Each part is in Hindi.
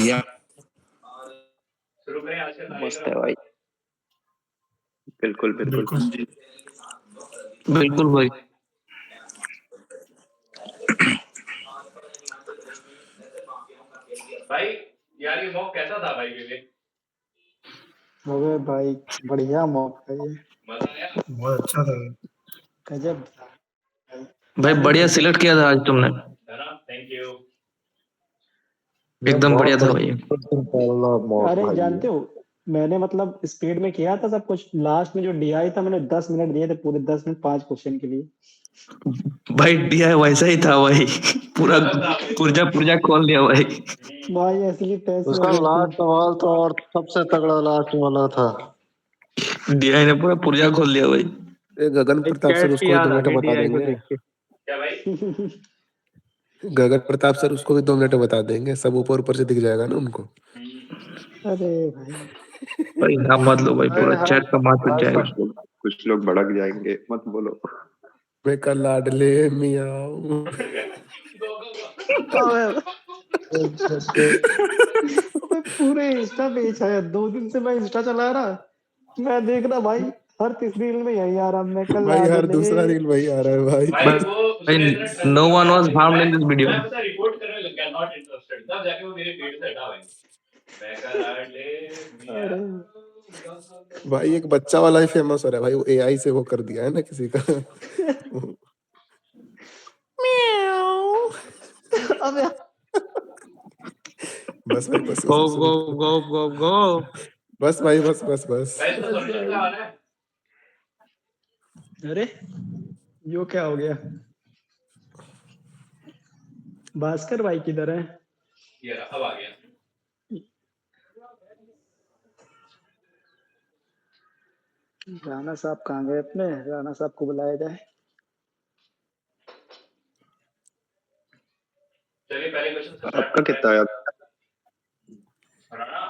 या शुरू करें आज का मस्त है कार्यक्रम। भाई। बिल्कुल बिल्कुल बिल्कुल भाई। भाई यार ये मॉक कैसा था भाई विवेक? अबे भाई बढ़िया मौका है ये, मजा आया? बहुत अच्छा था। गजब। भाई बढ़िया सिलेक्ट किया था आज तुमने, है ना? Thank you. एकदम बढ़िया था भाई। अरे जानते हो मैंने मतलब स्पीड में किया था सब कुछ, लास्ट में जो डीआई था मैंने 10 मिनट दिए थे, पूरे 10 मिनट 5 क्वेश्चन के लिए। भाई दिया वैसा ही था भाई, पूरा पुर्जा पुर्जा खोल दिया भाई। भाई असली टेस्ट उसका हो गया लास्ट सवाल तो और सबसे तगड़ा लास्ट वाला था। दिया ने पूरा पुर्जा खोल दिया भाई। गगन प्रताप सर उसको 2 मिनट बता देंगे। क्या भाई? गगन प्रताप सर उसको भी 2 मिनट बता देंगे, सब ऊपर ऊपर से दिख जाएगा ना उनको। अरे भाई भाई नाम मत लो भाई, पूरा चैट का मार पिट जाएगा। कुछ लोग भड़क जाएंगे, मत बोलो। मैं कल लाडले मियाऊं। मैं पूरे इंस्टा पे ही छाया, 2 दिन से मैं इंस्टा चला रहा, मैं देख रहा भाई हर तीसरी रील में यही आ रहा, मैं कल भाई हर लाडले। दूसरा रील वही आ रहा है भाई। भाई वो उसने इतना trust no one was किया, harmed in this video. मैं पता रिपोर्ट करने लग गया, नॉट इंटरेस्टेड, तब जाके वो मेरे फीड से हटा भाई। मैं कल लाडले मियां। भाई एक बच्चा वाला ही फेमस हो रहा है भाई, वो एआई से वो कर दिया है ना किसी का। अबे बस भाई बस गो गो गो गो गो। बस भाई बस बस बस। भाई इसका सॉल्यूशन क्या वाला है? अरे यो क्या हो गया? भास्कर भाई किधर है? ये रहा, अब आ गया। राणा साहब कहाँ गए अपने? राणा साहब को बुलाया जाए। चलिए पहले क्वेश्चन से स्टार्ट आपका करते कितना हैं। आया? राणा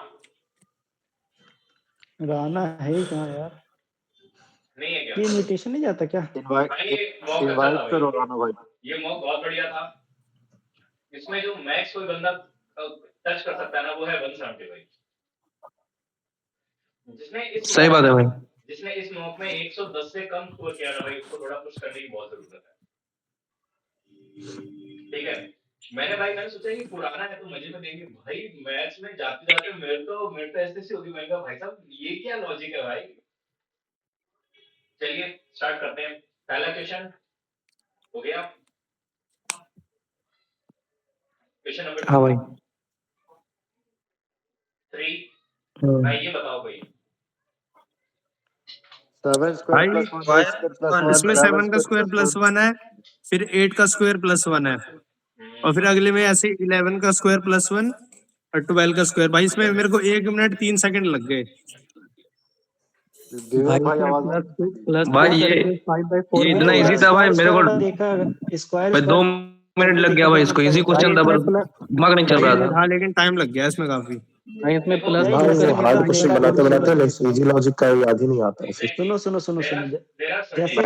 राणा है ही कहाँ यार? नहीं है क्या? ये इनविटेशन नहीं जाता क्या? भाई ये मॉक अच्छा इनवाइट था करो भाई, राणा भाई। ये मॉक बहुत बढ़िया था। इसमें जो मैक्स कोई बंदा टच कर सकता है ना, वो है 170 भाई। जिसने इस सही बात है भाई। जिसने इस मॉक में 110 से कम स्कोर किया ना भाई, उसको थोड़ा पुश करने की बहुत जरूरत है। ठीक है, मैंने सोचा कि पुराना है तो मजे में देंगे भाई, मैच में जाते जाते मेरे तो ऐसे होगी, मैंने कहा भाई साहब ये क्या लॉजिक है भाई। चलिए स्टार्ट करते हैं। पहला क्वेश्चन हो गया, क्वेश्चन नंबर हाँ भाई। 3। भाई ये बताओ भाई, 7 स्क्वायर भाई, प्लस 1 इसमें 7 का स्क्वायर प्लस 1 है, फिर 8 का स्क्वायर प्लस 1 है, और फिर अगले में ऐसे 11 का स्क्वायर प्लस 1 और 12 का स्क्वायर। भाई इसमें मेरे को 1 मिनट 3 सेकंड लग गए। भाई आवाज प्लस भाई ये इतना इजी था भाई, मेरे को देखा स्क्वायर भाई 2 मिनट लग गया भाई इसको, इजी क्वेश्चन था पर दिमाग नहीं चल रहा था। हाँ लेकिन टाइम लग गया इसमें काफी। इसमें प्लस भाई वो हार्ड क्वेश्चन बनाते बनाते ना इजी लॉजिक का याद ही नहीं आता। सुनो सुनो सुनो सुनो जैसे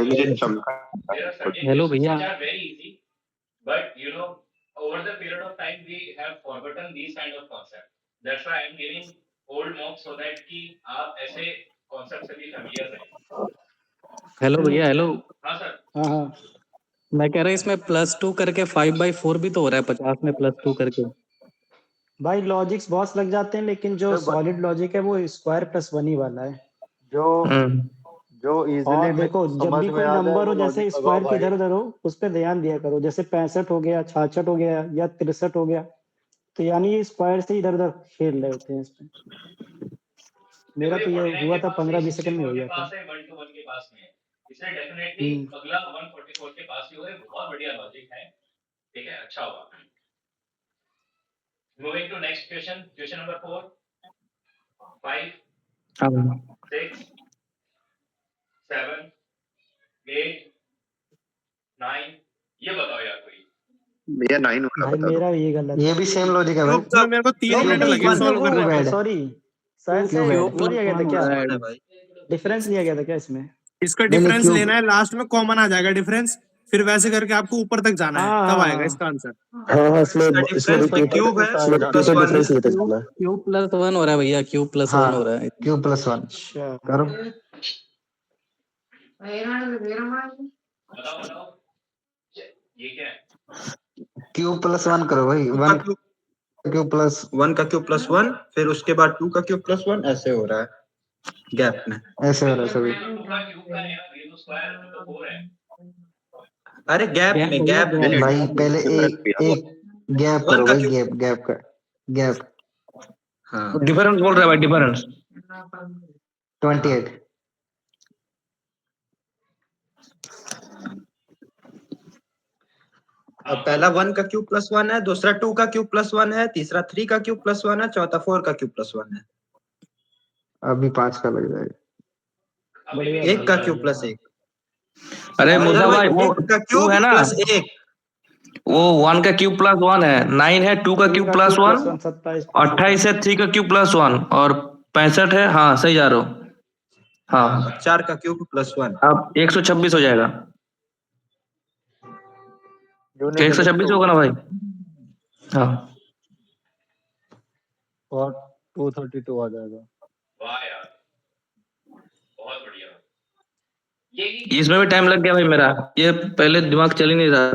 हेलो भैया, very easy, but you know over the period of time we have forgotten these kind of concept. That's why I am giving old mock so that कि आप ऐसे concept से भी familiar रहें। हेलो भैया, हेलो। हाँ सर। हाँ हाँ मैं कह रहा हूँ इसमें +2 करके 5/4 भी तो हो रहा है, 50 में +2 करके। भाई लॉजिक्स बहुत लग जाते हैं, लेकिन जो सॉलिड लॉजिक है वो स्क्वायर प्लस 1 ही वाला है। जो और इजीली देखो जब भी कोई नंबर हो जैसे स्क्वायर के इधर उधर हो उस पर ध्यान दिया करो, जैसे 65 हो गया, 66 हो गया या 63 हो गया, तो यानी ये स्क्वायर से इधर उधर खेल रहे होते हैं इसमें। मेरा तो ये हुआ था 15-20 सेकंड में हो गया था। 1 to 1 के पास में है, इसलिए डेफिनेटली अगला 144 के पास ही होगा। बहुत बढ़िया लॉजिक है, ठीक है, अच्छा होगा। Moving to next question, question number 4, 5, 6, 7, 8, 9। ये बताओ यार कोई। भैया 9 होगा, भाई बता दो। मेरा ये गलत, ये भी सेम लॉजिक है भाई। मेरे को 3 मिनट लगे सॉल्व करने में। सॉरी शायद से वो लिया गया था क्या, डिफरेंस लिया गया था क्या इसमें? इसका डिफरेंस लेना है, लास्ट में कॉमन आ जाएगा डिफरेंस, फिर वैसे करके आपको ऊपर तक जाना है, तब हाँ, आएगा इसका आंसर। हाँ इसमें इसमें डिफरेंस क्यूब है इसमें प्लस का वन डिफरेंस लेते चलना है। क्यू प्लस वन हो रहा है भैया, क्यू प्लस वन हो रहा है। क्यू प्लस वन अच्छा करो। बताओ बताओ ये क्या है? क्यू प्लस वन करो भाई। वन क्यू प्लस वन, फिर उसके बाद 2 का क्यूब प्लस 1 ऐसे हो रहा है गैप में। ऐसे हो रहा है सभी। टू का क्यूब का है ना, ये तो स्क्वायर में तो 4 है। अरे गैप में गैप नहीं, नहीं, भाई पहले एक गैप करो भाई, गैप का गैप। हाँ डिफरेंस बोल रहा है भाई, डिफरेंस 28। अब पहला 1 का क्यूब प्लस 1 है, दूसरा 2 का क्यूब प्लस 1 है, तीसरा 3 का क्यूब प्लस 1 है, चौथा 4 का क्यूब प्लस 1 है। अभी 5 का लग जाएगा। अभी भी 1 का क्यूब प्लस 1। अरे मुद्दा भाई वो 1 का 2 क्यूब है ना, प्लस 1। वो 1 का क्यूब प्लस 1 है, 9 है 2 का क्यूब प्लस 1, 28 है 3 का क्यूब प्लस 1 और 65 है। हाँ सही जा रहे हो। हाँ 4 का क्यूब प्लस 1। अब 126 हो जाएगा। क्या 126 होगा ना भाई? हाँ और 232 आ जाएगा। वाह यार, बहुत बढ़िया। ये इसमें भी टाइम लग गया भाई मेरा, ये पहले दिमाग चल ही नहीं रहा।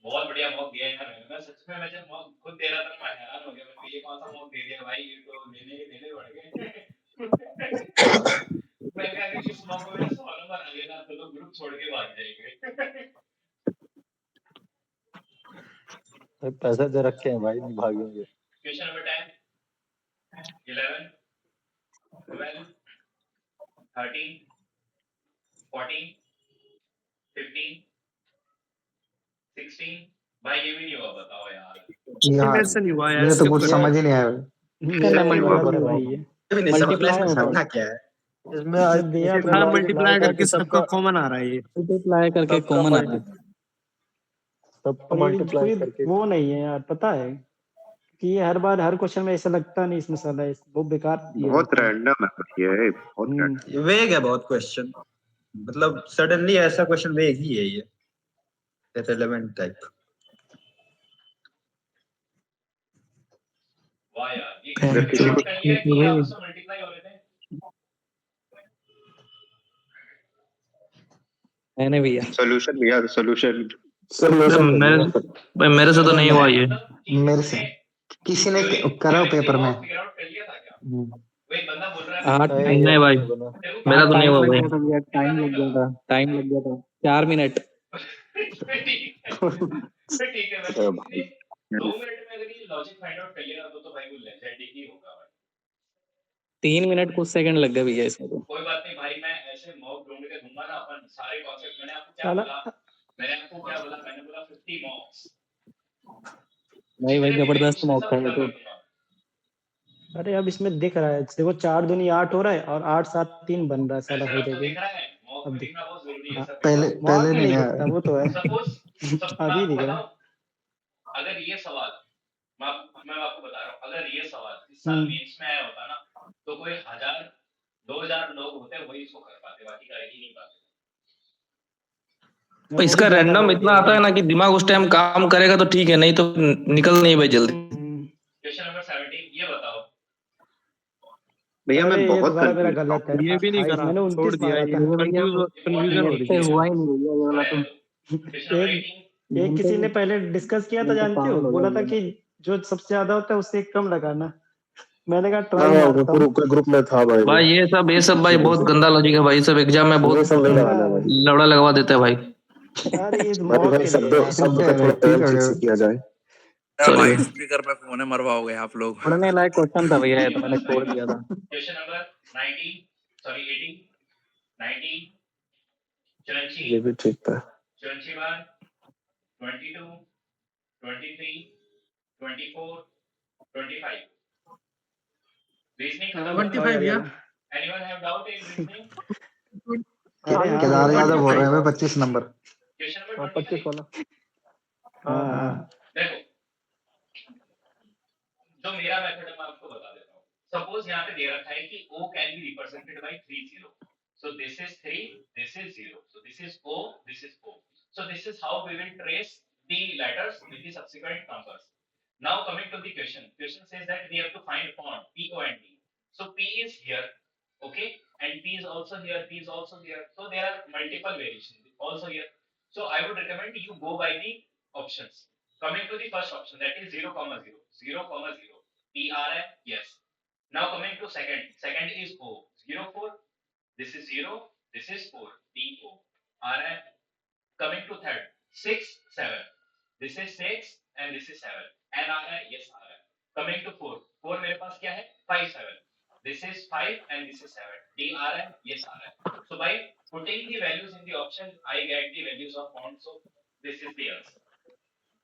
बहुत बढ़िया मॉक दिया है यार। मैं सच में, मैं जब मॉक खुद दे रहा था मैं हैरान हो गया। मैं ये कौन सा मॉक दे दिया भाई, ये तो लेने पड़ गए। मैं कहा अगर इस मॉक में 100 नंबर आ गए ना तो लोग ग्रुप छोड़ के भाग जाएंगे। पैसे दे रखे हैं भाई, नहीं भागेंगे। Question number 10, 11, 12, 13, 14, 15, 16। भाई ये भी नहीं हुआ, बताओ यार। मेरे से नहीं हुआ यार, मुझे तो skip कुछ करो। समझ ही नहीं आया। मल्टीप्लाई समझना क्या है? इसमें हाँ मल्टीप्लाई करके सबका कॉमन आ रहा है ये। मल्टीप्लाई करके कॉमन आ रहा है। सबका और ये मल्टीप्लाई कोई करके वो नहीं है यार, पता है कि ये हर बार हर क्वेश्चन में ऐसा लगता नहीं इसमें साला वो बेकार ये बहुत रहता है। रैंडम है ये, बहुत random। वेग है बहुत क्वेश्चन, मतलब सडनली ऐसा क्वेश्चन वेग ही है ये, रिलेवेंट टाइप। वाह यार, ये अगर किसी को सही है कि आपस में मल्टीप्लाई हो रहे थे। मैंने भैया सॉल्यूशन लिया, सॉल्यूशन मेरे से तो नहीं हुआ ये। मेरे से किसी ने करा पेपर में। फिगर आउट कर लिया था क्या? वही बंदा बोल रहा है नहीं भाई मेरा तो नहीं हुआ भाई। टाइम लग गया था 4 मिनट। ठीक है भाई। 2 मिनट में अगर ये लॉजिक फाइंड आउट कर लिया तो भाई वो लेजेंड ही होगा भाई। 3 मिनट कुछ सेकंड लग गए भैया इसमें तो। कोई बात नहीं भाई, मैं ऐसे मॉक ढूंढ के दूंगा ना अपन सारे कॉन्सेप्ट। मैंने आपको क्या बोला, मैंने बोला 50 मॉक्स। नहीं भाई जबरदस्त मौका है तो। अरे अब इसमें दिख रहा है, देखो 4 दूनी 8 हो रहा है और 8 7 3 बन रहा है साला हो दिख जाएगा। रहा है मॉक अब दिखना बहुत जरूरी है। पहले नहीं है। दिखता, वो तो है। सपोज अभी दिख रहा है। अगर ये सवाल मैं आपको बता रहा हूँ, अगर ये सवाल इस साल मेंस में आया होता ना तो कोई 1000 2000 लोग होते वही इसको कर पाते, बाकी कर ही नहीं पाते। तो इसका रैंडम इतना आता है ना कि दिमाग उस टाइम काम करेगा तो ठीक है, नहीं तो निकल नहीं भाई जल्दी। क्वेश्चन नंबर 17, ये बताओ भैया मैं बहुत मेरा confused गलत है। ये भी नहीं करा, मैंने 29 छोड़ दिया मारा ये। था। कंफ्यूजन हो रही है। हुआ ही नहीं भैया ये वाला तो। क्वेश्चन नंबर 18, एक किसी ने पहले डिस्कस किया था, जानते हो, बोला था कि जो सबसे ज्यादा होता है उससे कम लगाना। मैंने कहा ट्राई मारता हूँ। ग्रुप में था भाई। भाई ये सब भाई बहुत गंदा लॉजिक है भाई, ये सब एग्जाम में बहुत सब नहीं लगाना भाई। लौड़ा लगवा देता है भाई। अरे ये भाई मौत के लिए शब्द है। शब्द का थोड़ा चयन ठीक से किया जाए। सॉरी स्पीकर पे फोन है, मरवाओगे आप लोग। पढ़ने लायक क्वेश्चन था भैया ये तो, मैंने छोड़ दिया था। क्वेश्चन नंबर 18 19 चुरंची ये भी ठीक था। चुरंची 1 22 23 24 25 रीजनिंग खत्म। 25 यार। Anyone have doubt in reasoning? Kedar Yadav बोल रहे हैं 25 नंबर। क्वेश्चन नंबर 25 वाला। हाँ देखो, जो मेरा मेथड है मैं आपको बता देता हूँ। सपोज यहाँ पे दे रखा है कि O can be represented by 3 0, so this is 3, this is 0, so this is O, this is O। So this is how we will trace the letters with the subsequent numbers. Now coming to the question. Question says that we have to find font P, O, and T. So P is here, okay, and P is also here, P is also here. So there are multiple variations also here. So I would recommend you go by the options. Coming to the first option, that is 0, 0, 0, 0. PRM, yes. Now coming to second. Second is O, 0, 4. This is 0, this is 4. PO. RM. Coming to third, 6, 7. This is 6 and this is 7. NRI, yes, RM. Coming to 4. 4 मेरे पास क्या है? 5, 7. This is 5 and this is 7. DRM, yes, RM. So by putting the values in the option, I get the values of font. So this is the answer.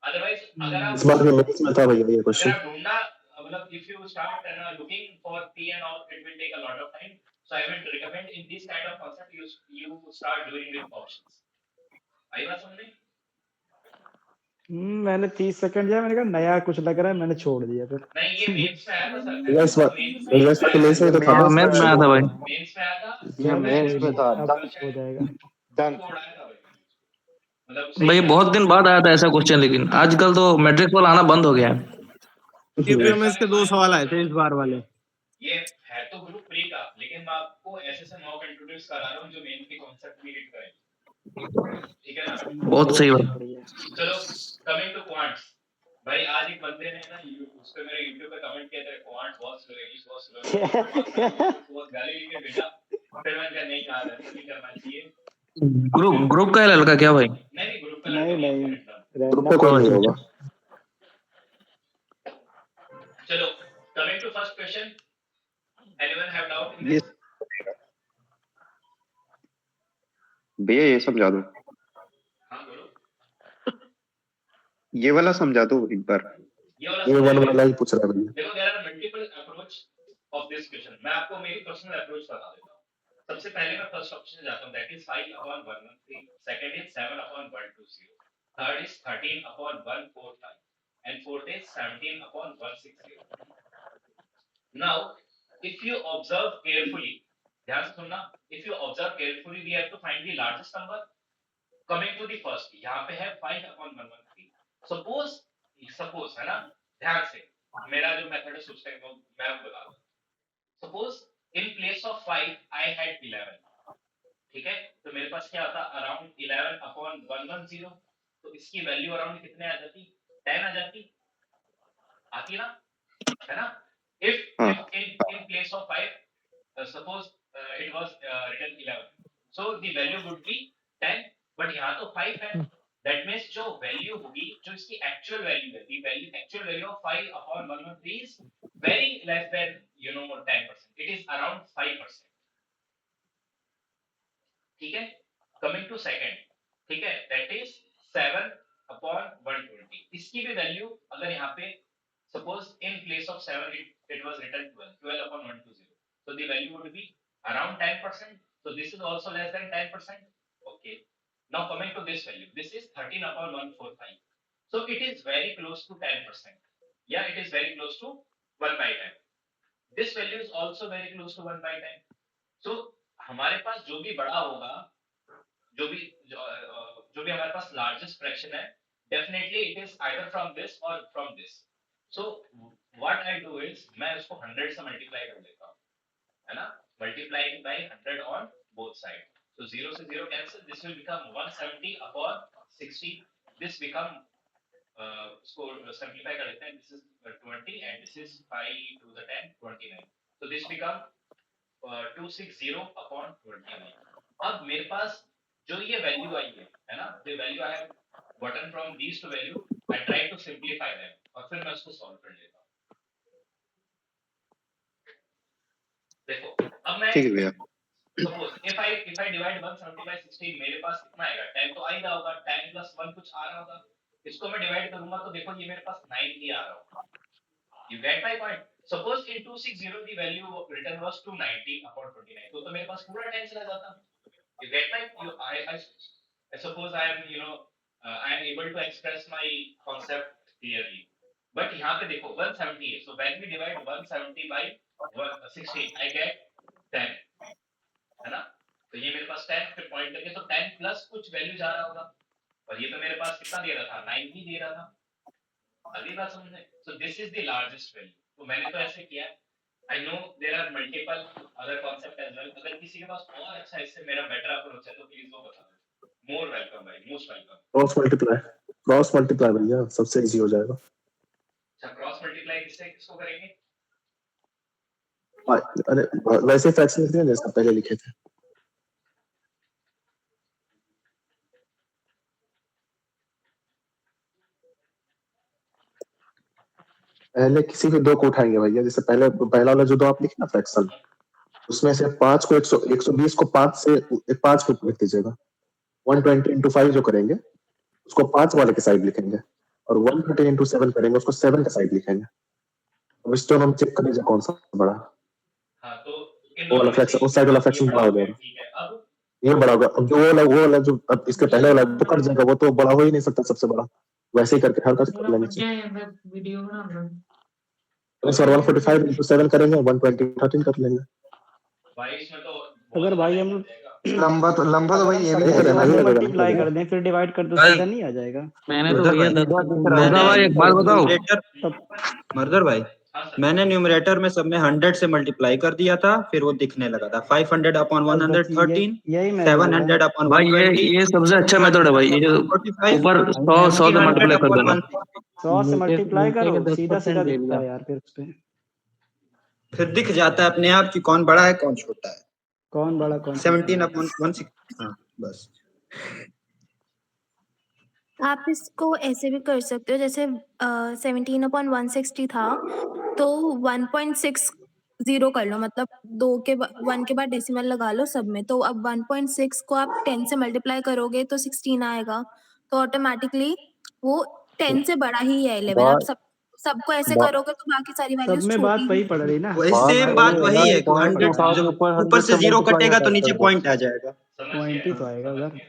Otherwise, अगर आप इस बार के मैथ्स में था भैया ये अगर क्वेश्चन. आप ढूंढना मतलब if you start looking for P and all, it will take a lot of time. So I would recommend in this kind of concept you start doing with options. आई बात समझ में? मैंने 30 सेकंड दिया, मैंने कहा नया कुछ लग रहा है, मैंने छोड़ दिया फिर. नहीं ये मेंस में आया था सर. भैया इस बार तो मेंस में तो था. हाँ मैथ में आया था भाई. मेंस में आया था. ये मेंस में था. अब हो जाएगा. डन. मतलब भाई बहुत दिन बाद आया था ऐसा क्वेश्चन, लेकिन आजकल तो मैट्रिक्स वाला आना बंद हो गया है. यूपीएमएस के 2 सवाल आए थे इस बार वाले. ये है तो ग्रुप प्री का, लेकिन मैं आपको ऐसे से मॉक इंट्रोड्यूस करा रहा हूं जो मेन के कांसेप्ट भी रीड करें. ठीक है ना? बहुत सही बात. चलो कमिंग टू क्वांट्स. भाई आज एक बंदे ने ना उस पे मेरे YouTube पे कमेंट किया था क्वांट बहुत स्लो है, बहुत स्लो. बहुत गाली लेके भेजा. फिर मैंने कहा नहीं यार ऐसा नहीं करना चाहिए. ग्रुप का है लड़का क्या भाई? नहीं ग्रुप का नहीं ग्रुप पे कोई नहीं होगा. चलो coming to first question. Anyone have doubt in this? भैया ये समझा दो. हां बोलो. ये वाला समझा दो एक बार. ये वन वाला ही पूछ रहा है भैया. देखो there are multiple approach of this question. मैं आपको मेरी पर्सनल अप्रोच बता देता हूं. सबसे पहले मैं फर्स्ट ऑप्शन से जाता हूं, that is 5/113. Second is 7/120. Third is 13/145 and fourth is 17/160. Now if you observe carefully, ध्यान से सुनना, if you observe carefully we have to find the largest number. Coming to the first, यहाँ पे है 5/113. Suppose है ना, ध्यान से मेरा जो मेथड है सोचते हैं वो मैं बता दूं. Suppose in place of 5 I had 11. ठीक है, तो मेरे पास क्या होता अराउंड 11/110. तो इसकी वैल्यू अराउंड कितने आ जाती? 10 आ जाती. आती ना, है ना? If in place of 5 suppose it was written 11, so the value would be 10. but यहाँ तो 5 है. That means जो वैल्यू होगी, जो इसकी एक्चुअल वैल्यू है, the actual value of 5/113 is very less than 10%. It is around 5%. ठीक है. Coming to second, ठीक है, that is 7/120. इसकी भी वैल्यू अगर यहाँ पे suppose in place of 7 it was written 12/120. So the value would be around 10%. So this is also less than 10%. Okay. Now coming to this value, this is 13/145. So it is very close to 10%. Yeah, it is very close to 1/10. This value is also very close to 1/10. So हमारे पास जो भी बड़ा होगा, जो भी हमारे पास largest fraction है, definitely it is either from this or from this. So what I do is मैं उसको 100 से multiply कर देता हूँ, है ना? Multiplying by 100 on both sides. So 0 से 0 cancel. This will become 170/60. This become इसको simplify कर लेते हैं. This is 20 and this is 5 to the 10, 29. So this become 260/29. अब मेरे पास जो ये वैल्यू आई है ना, the value I have gotten from these two value, I try to simplify them और फिर मैं उसको सॉल्व कर लेता हूँ. देखो अब मैं ठीक है भैया. suppose if I divide 170 by 16, मेरे पास कितना आएगा? 10 तो आएगा होगा. 10 plus 1 कुछ आ रहा होगा. इसको मैं डिवाइड करूंगा तो देखो ये मेरे पास 9 ही आ रहा होगा. You get my point? Suppose in 260 the value written was 290/29. तो मेरे पास पूरा 10 चला जाता. You get my? I suppose I am I am able to express my concept clearly. But यहाँ पे देखो 170 है. So when we divide 170 by 16, I get 10. है ना? तो ये मेरे पास 10 पे पॉइंट करके तो 10 प्लस कुछ वैल्यू जा रहा होगा. और ये तो मेरे पास कितना दे रहा था, 9 ही दे रहा था। अगली बात समझे, so this is the largest value. तो मैंने तो ऐसे किया। I know there are multiple other concept as well. अगर किसी के पास और अच्छा इससे मेरा बेटर अप्रोच है तो प्लीज वो बता दो। मोर वेलकम भाई, मोस्ट वेलकम। क्रॉस मल्टीप्लाई भैया सबसे इजी हो जाएगा। अच्छा, क्रॉस मल्टीप्लाई किसको करेंगे? अरे वैसे फ्रैक्शन लिखते हैं जैसा पहले लिखे थे। पहले किसी भी दो को उठाएंगे भैया, जैसे पहले पहला वाला जो दो आप लिखे ना फ्रैक्शन, उसमें से 5 को 120 को 5 से 5 को लिख दीजिएगा। 120 into 5 जो करेंगे उसको 5 वाले के साइड लिखेंगे, और 130 into 7 करेंगे उसको 7 के साइड लिखेंगे। अब इस हम चेक करेंगे कौन सा बड़ा। हाँ, तो वो वाला फ्रैक्शन, उस साइड वाला फ्रैक्शन बड़ा हो जाएगा। ठीक है, अब ये बड़ा होगा। अब जो वो वाला जो अब इसके पहले वाला तो कट जाएगा, वो तो बड़ा हो ही नहीं सकता सबसे बड़ा। वैसे ही करके हर कर लेंगे। सर 145 into 7 करेंगे, 120 13 कर लेंगे। भाई इसमें तो अगर भाई हम लंबा तो भाई ये भी अगर है। मल्टीप्लाई कर दें फिर डिवाइड कर दो, सीधा नहीं आ जाएगा। मैंने तो भैया भाई एक बात बताओ, मर्दर भाई, मैंने न्यूमरेटर में सब में 100 से मल्टीप्लाई कर दिया था, फिर वो दिखने लगा था 500 upon 113, यही मैं 700 upon भाई 120, ये सबसे अच्छा मेथड है भाई। ये जो 45, ऊपर 100 से मल्टीप्लाई कर देना। 100 से मल्टीप्लाई करो, नीचे के सीधा 10% सीधा ले दिखता लिया। है यार फिर उस पे। फिर दिख जाता है अपने आप कि कौन बड़ा है कौन छोटा है। कौन बड़ा कौन 17 upon 160, हाँ बस। आप इसको ऐसे भी कर सकते हो, जैसे 17/160 था तो 1.60 कर लो, मतलब 1 के बाद डेसिमल लगा लो सब में। तो अब 1.6 को आप 10 से मल्टीप्लाई करोगे तो 16 आएगा, तो ऑटोमेटिकली वो 10 से बड़ा ही है 11। आप सबको ऐसे करोगे तो बाकी सारी सब वैल्यूज में बात वही पड़ रही ना। वही सेम बात वही है कि 100 जब ऊपर से 0 कटेगा तो नीचे पॉइंट आ जाएगा। पॉइंट ही तो आएगा उधर।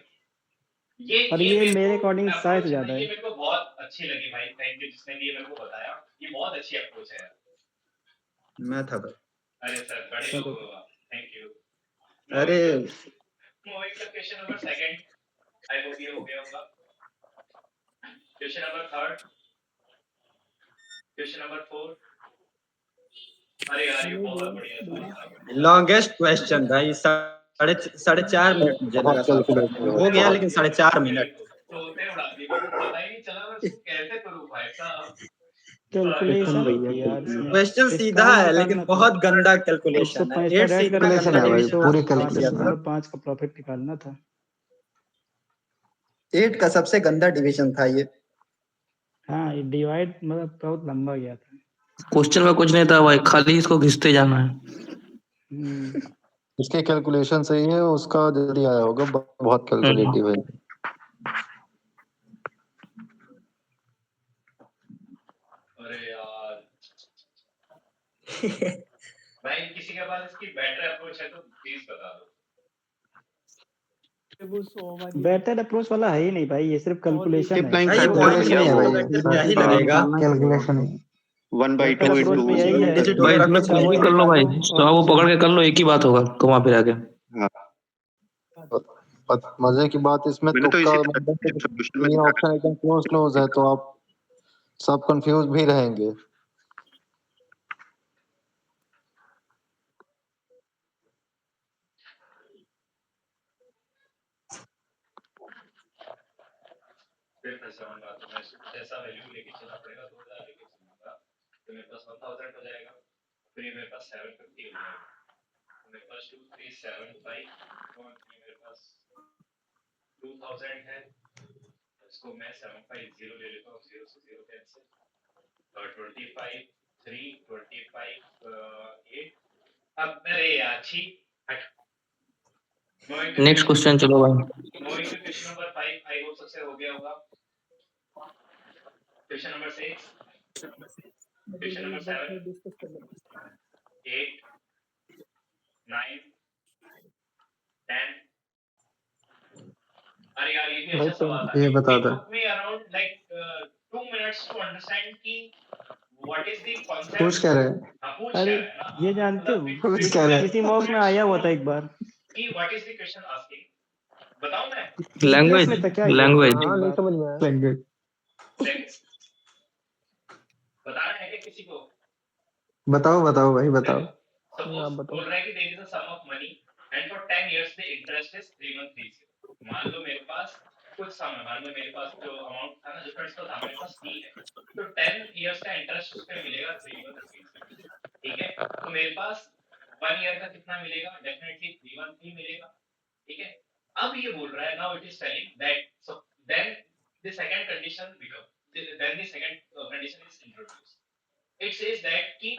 ये और ये ये मेरे मेरे को अकॉर्डिंग शायद approach है ज्यादा ना, ये है। मेरे को बहुत अच्छी लगी भाई। थैंक यू जिसने भी ये मेरे को बताया। ये बहुत अच्छी अप्रोच है यार। मैं था भाई। अरे सर बड़े लोग हो आप। Thank you. अरे moving to question number 2, I hope ये हो गया होगा। Question number 3, question number 4। अरे यार ये बहुत बढ़िया। लॉन्गेस्ट क्वेश्चन भाई, 4.5 मिनट मुझे लगा था। हो गया लेकिन 4.5 मिनट। तोते उड़ा दी, मेरे को पता ही नहीं चला मैं इसको कैसे करूं भाई साहब। कैलकुलेशन यार इसमें। क्वेश्चन सीधा है लेकिन बहुत गंदा कैलकुलेशन है। 8 से इतना गंदा डिवीजन पूरी कैलकुलेशन। 5 का प्रॉफिट निकालना था। 8 का सबसे गंदा डिवीजन था ये। हाँ, ये डिवाइड मतलब बहुत लंबा गया था। क्वेश्चन में कुछ नहीं था भाई, खाली इसको घिसते जाना है। उसके कैलकुलेशन सही है, उसका जल्दी आया होगा, बहुत कैलकुलेटिव है। अरे यार भाई किसी के पास इसकी बेटर अप्रोच है तो प्लीज बता दो। बेटर अप्रोच वाला है ही नहीं भाई, ये सिर्फ कैलकुलेशन है। ये पॉइंट नहीं है भाई, क्या ही लगेगा। कैलकुलेशन 1/2 अप्रोच में यही है। डिजिट भाई वगैरह इसमें कुछ कुछ नहीं भी है। कर लो भाई, 100 को पकड़ के कर लो, एक ही बात होगा घुमा फिरा के। मजे की बात इसमें मैंने तो तुक्का इसी मतलब सॉल्यूशन में ये दिखा ऑप्शन एकदम क्लोज है, तो आप सब कंफ्यूज भी रहेंगे। फिर फंसा हूँ तो मैं ऐसा वैल्यू लेके चलना पड़ेगा, 2000 लेके चलूंगा तो मेरे पास 1000 हो जाएगा। फिर ये मेरे पास 750 हो जाएगा। तो मेरे पास 2375 और मेरे पास 2000 है। इसको मैं 750 ले लेता हूँ, 0 से 0 कैंसिल। 25 3 25 8। अब अरे यार ठीक। नेक्स्ट क्वेश्चन चलो भाई। Moving to question number 5, I hope सबसे हो गया होगा। Question number 6, question number 7, 8, 9, 10। अरे यार ये भी अच्छा सवाल है। ये बता दो। took me around like 2 minutes to understand कि what is the concept। पूछ क्या रहे हैं? हाँ, पूछ अरे क्या है ना, ये जानते हो पूछ क्या रहे हैं? किसी मॉक में आया हुआ था एक बार। कि what is the question asking, बताऊं मैं? लैंग्वेज में था क्या ये? लैंग्वेज हाँ नहीं समझ में आया। लैंग्वेज बताना है क्या किसी को? बताओ बताओ भाई बताओ। सपोज आप बताओ। बोल रहा है कि there is a sum of money and for 10 years the interest is 3130। मान लो मेरे पास कुछ सम है, मान लो मेरे पास जो अमाउंट था ना, जो प्रिंसिपल था मेरे पास 3 है, तो 10 इयर्स का इंटरेस्ट उस पे मिलेगा 3130। ठीक है, तो मेरे पास 1 ईयर का कितना मिलेगा? डेफिनेटली 313 मिलेगा। ठीक है, अब ये बोल रहा है now it is telling that so then the second condition become then the second condition is introduced. It says that कि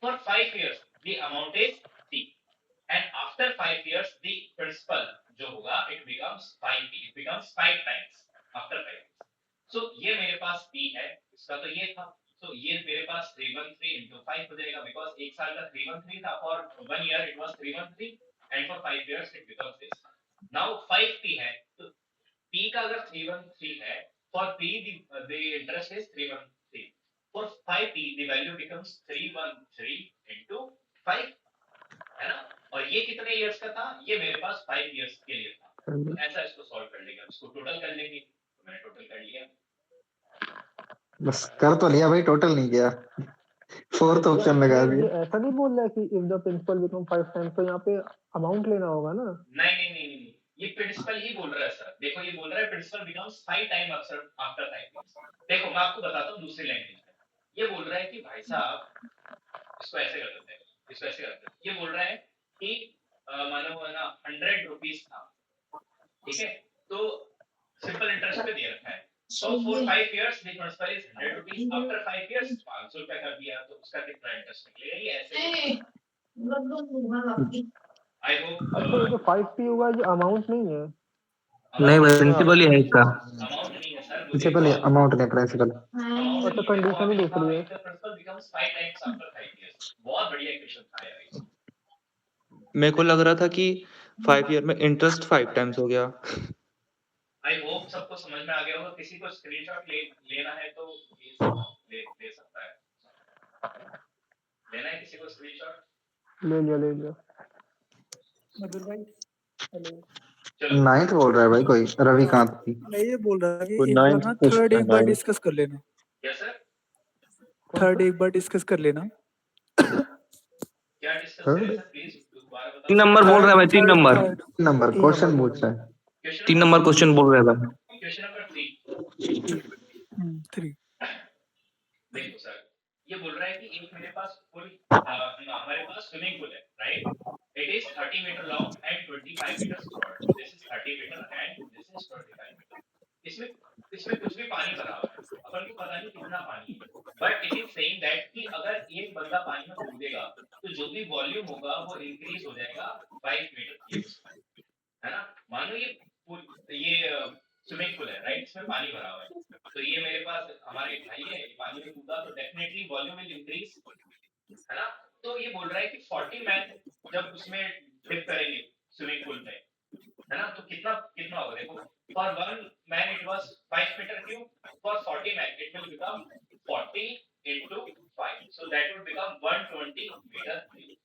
for 5 years the amount is 3 and after 5 years the principal जो होगा it becomes 5p, it becomes 5 times after 5 years. So ये मेरे पास p है, इसका तो ये था, so ये मेरे पास 313 into 5 हो जाएगा because एक साल का 313 था, for 1 year it was 313 and for 5 years it becomes this. Now 5p है, तो p का अगर 313 है, for p the interest is 313. For 5p the value becomes 313 into 5, है ना? और ये कितने इयर्स का था? ये मेरे पास 5 इयर्स के लिए था। तो ऐसा इसको सॉल्व कर लेंगे, इसको टोटल कर लेंगे। तो मैंने टोटल कर लिया। बस कर तो लिया भाई, टोटल नहीं किया। फोर्थ ऑप्शन लगा दिया। ऐसा नहीं बोल रहा कि if the principal become 5 times, तो यहाँ पे अमाउंट लेना होगा ना। नहीं, ये प्रिंसिपल ही बोल रहा है सर। देखो ये बोल रहा है principal becomes 5 time after 5 years. देखो मैं आपको बताता हूँ दूसरी लैंग्वेज में। ये बोल रहा है कि भाई साहब इसको ऐसे कर देते हैं, इसको ऐसे करते हैं। ये बोल रहा है कि मानो है ना 100 रुपीज था, ठीक है, तो सिंपल इंटरेस्ट पे दे रखा है। So for 5 years the principal is 100 rupees. After 5 years 500 रुपए कर दिया, तो उसका कितना इंटरेस्ट निकलेगा? ये ऐसे। I hope अच्छा ये जो 5p होगा ये अमाउंट नहीं है। नहीं भाई, प्रिंसिपल ही है इसका। अमाउंट नहीं है सर, प्रिंसिपल अमाउंट नहीं, प्रिंसिपल। अच्छा कंडीशन ही दूसरी है। Principal becomes 5 times after 5 years। बहुत बढ़िया क्वेश्चन था यार ये। मेरे को लग रहा था कि 5 ईयर में इंटरेस्ट 5 टाइम्स हो गया। आई होप सबको समझ में आ गया होगा। किसी को स्क्रीनशॉट लेना है तो ले सकता है। लेना है किसी को स्क्रीनशॉट? ले लिया। मधुर भाई हेलो। चलो नाइन्थ बोल रहा है भाई कोई, रविकांत की। मैं ये बोल रहा कि कोई एक बार ninth ना question थर्ड एक बार है। डिस्कस कर लेना। क्या सर? थर्ड एक बार डिस्कस कर लेना। क्या डिस्कस करें सर? प्लीज दोबारा बताओ। 3 नंबर बोल रहा है भाई, 3 नंबर नंबर क्वेश्चन पूछ रहा है। 3 नंबर क्वेश्चन बोल रहा था। Question number 3। 3 देखो सर, ये बोल रहा है कि एक मेरे पास पूल हमारे पास स्विमिंग पूल है, right? It is 30 metre long and 25 metre broad. This is 30 metre and this is 25 metre. इसमें कुछ भी पानी भरा हुआ है, अपन को पता नहीं कितना पानी है, but it is saying that कि अगर एक बंदा पानी में कूदेगा तो जो भी वॉल्यूम होगा वो इंक्रीज हो जाएगा 5 मीटर क्यूब्स, है ना? मान लो ये स्विमिंग पूल है, राइट? इसमें पानी भरा हुआ है, तो ये मेरे पास हमारे भाई है, ये पानी में कूदा तो डेफिनेटली वॉल्यूम विल इंक्रीज, है ना? तो ये बोल रहा है कि 40 मैन जब उसमें डिप करेंगे स्विमिंग पूल में, है ना, तो कितना होगा? देखो, for 1 man it was 5 metre cube, for 40 man it will become 40 into 5, so that would become 120 metre cube.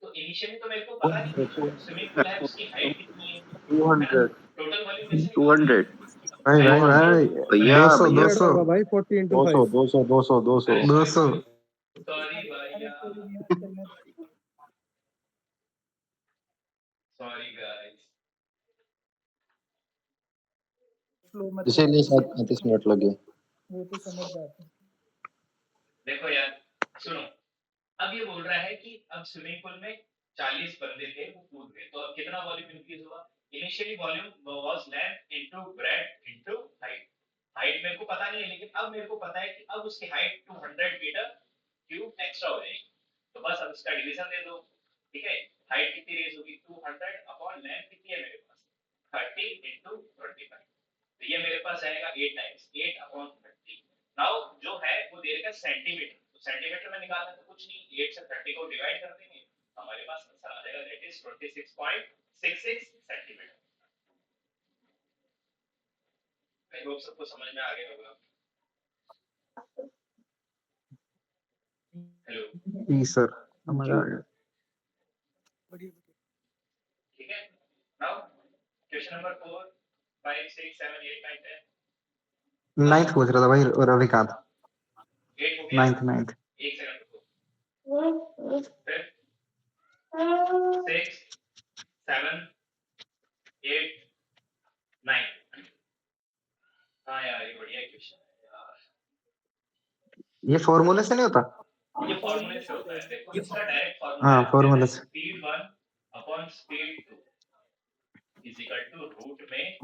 तो इनिशियली तो मेरे को पता नहीं कि जो स्विमिंग पूल है उसकी हाइट कितनी है, 200 टोटल वॉल्यूम कैसे 200 भाई भाई भाई, भैया 200 होगा भाई 40 into 5। 200। सॉरी भैया, सॉरी गाइस। इसीलिए शायद 35 मिनट लगे। वो तो समझ बात है। देखो यार सुनो, अब ये बोल रहा है कि अब स्विमिंग पूल में 40 बंदे थे, वो कूद गए, तो अब कितना वॉल्यूम इंक्रीज हुआ? Initially volume was length into breadth into height. Height मेरे को पता नहीं है, लेकिन अब मेरे को पता है कि अब उसकी हाइट 200 मीटर क्यूब एक्स्ट्रा हो जाएगी, तो बस अब इसका डिवीजन दे दो, ठीक है? हाइट कितनी रेज होगी? 200 अपॉन लेंथ कितनी है मेरे पास? 30 into 25, तो ये मेरे पास आएगा 8 टाइम्स 8 अपॉन 30। नाउ जो है वो दे देगा सेंटीमीटर, तो सेंटीमीटर में निकालना तो कुछ नहीं, 8 से 30 को डिवाइड कर देंगे, हमारे पास आंसर आ जाएगा, that is 26.66 centimetre. I hope सबको समझ में आ गया होगा। हेलो जी सर, समझ आ गया। ठीक है? नाउ क्वेश्चन नंबर 4 5 6 7 8 9 10 नाइन्थ पूछ रहा था भाई रविकांत 8 हो गया नाइन्थ एक सेकंड रुको फिर 6 7 8 9 हाँ यार ये बढ़िया क्वेश्चन है यार ये फॉर्मूले से नहीं होता ये फॉर्मूले से होता है देखो इसका डायरेक्ट हाँ फॉर्मूला फॉर्मूले से speed 1 upon speed 2 is equal to root में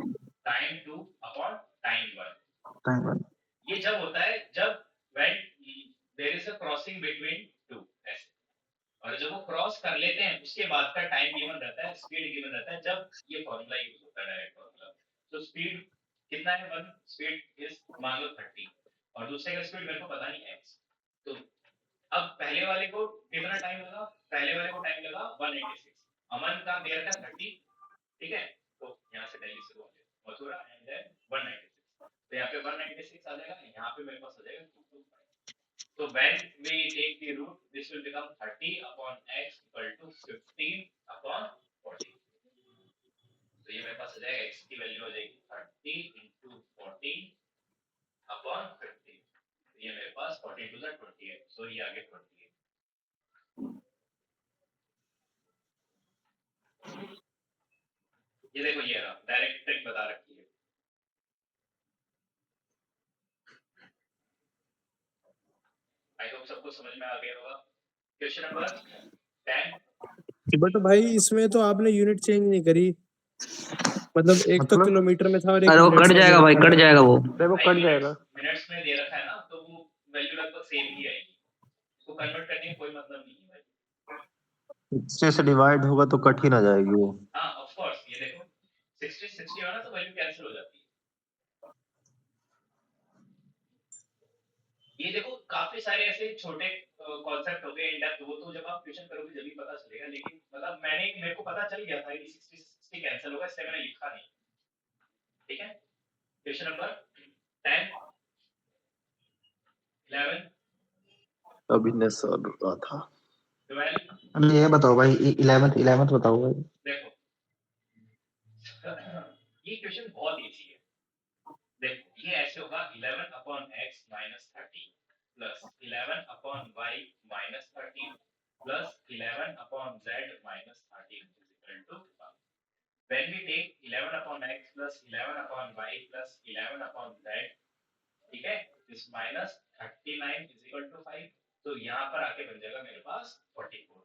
time 2 upon time 1 time one ये जब होता है जब when there is a crossing between two ऐसे और जब वो क्रॉस कर लेते हैं उसके बाद का टाइम गिवन रहता है स्पीड गिवन रहता है जब ये फॉर्मूला यूज होता है डायरेक्ट फॉर्मूला तो स्पीड कितना है 1 स्पीड इज मान लो 30 और दूसरे का स्पीड मेरे को पता नहीं x तो अब पहले वाले को कितना टाइम लगा पहले वाले को टाइम लगा 186 अमन का देर का 30 ठीक है तो यहां से दिल्ली शुरू हो गया मथुरा एंड देन 196 तो यहाँ पे 196 आ जाएगा यहाँ पे मेरे पास आ जाएगा 225 तो when we take the root this will become 30 upon x equal to 15 upon 40 तो ये मेरे पास आ जाएगा x की वैल्यू हो जाएगी 30 into 40 upon 50 तो ये मेरे पास 40 to the 28 so ये आगे 28 ये देखो ये रहा डायरेक्ट ट्रिक बता रखी है आई होप सबको समझ में आ गया होगा क्वेश्चन नंबर 10 बट भाई इसमें तो आपने यूनिट चेंज नहीं करी मतलब एक तो किलोमीटर में था और एक अरे वो कट जाएगा भाई कट जाएगा वो देखो कट जाएगा मिनट्स में दे रखा है ना तो वो वैल्यू लगभग सेम ही आएगी उसको कन्वर्ट करने का कोई मतलब नहीं है भाई 60 से डिवाइड होगा तो कट ही ना जाएगी वो हाँ ऑफ कोर्स ये देखो 60 60 हो ना तो वैल्यू कैंसिल हो जाती है ये देखो काफी सारे ऐसे छोटे कॉन्सेप्ट हो गए इन डेप्थ वो तो जब आप ट्यूशन करोगे जब भी पता चलेगा लेकिन मतलब मेरे को पता चल गया था कि 60 60 कैंसिल होगा इसलिए मैंने लिखा नहीं ठीक है क्वेश्चन नंबर 10 11 अभी ने सर रहा था 12 ये बताओ भाई 11th बताओ भाई देखो ये क्वेश्चन बहुत इजी है देखो ये ऐसे होगा 11 upon x minus 30 plus 11 upon y minus 13 plus 11 upon z minus 13 is equal to 1. When we take 11 upon x plus 11 upon y plus 11 upon z, ठीक है, this minus 39 is equal to 5. तो यहाँ पर आके बन जाएगा मेरे पास 44.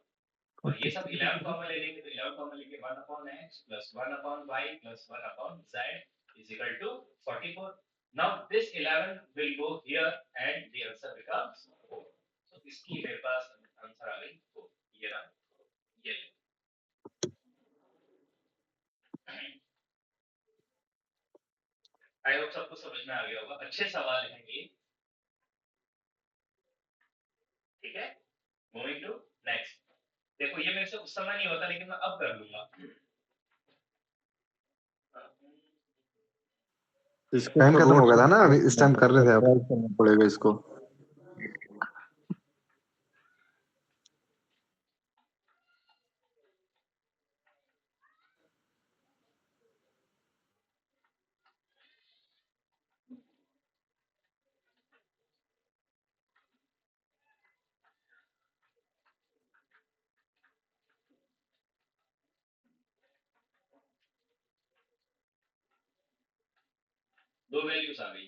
और ये सब 11 कॉमन ले लेंगे तो 11 कॉमन लेके 1 upon x plus 1 upon y plus 1 upon z is equal to 44. Now this 11 will go here and the answer becomes 4. So इसकी मेरे पास आंसर आ गई 4. ये रहा ये आई होप सबको समझ में आ गया होगा अच्छे सवाल हैं ये ठीक है मूविंग टू नेक्स्ट देखो ये मेरे से उस समय नहीं होता लेकिन मैं अब कर लूंगा टाइम खत्म हो गया था ना अभी इस टाइम कर रहे थे आप पड़ेगा इसको दो वैल्यूज आ गई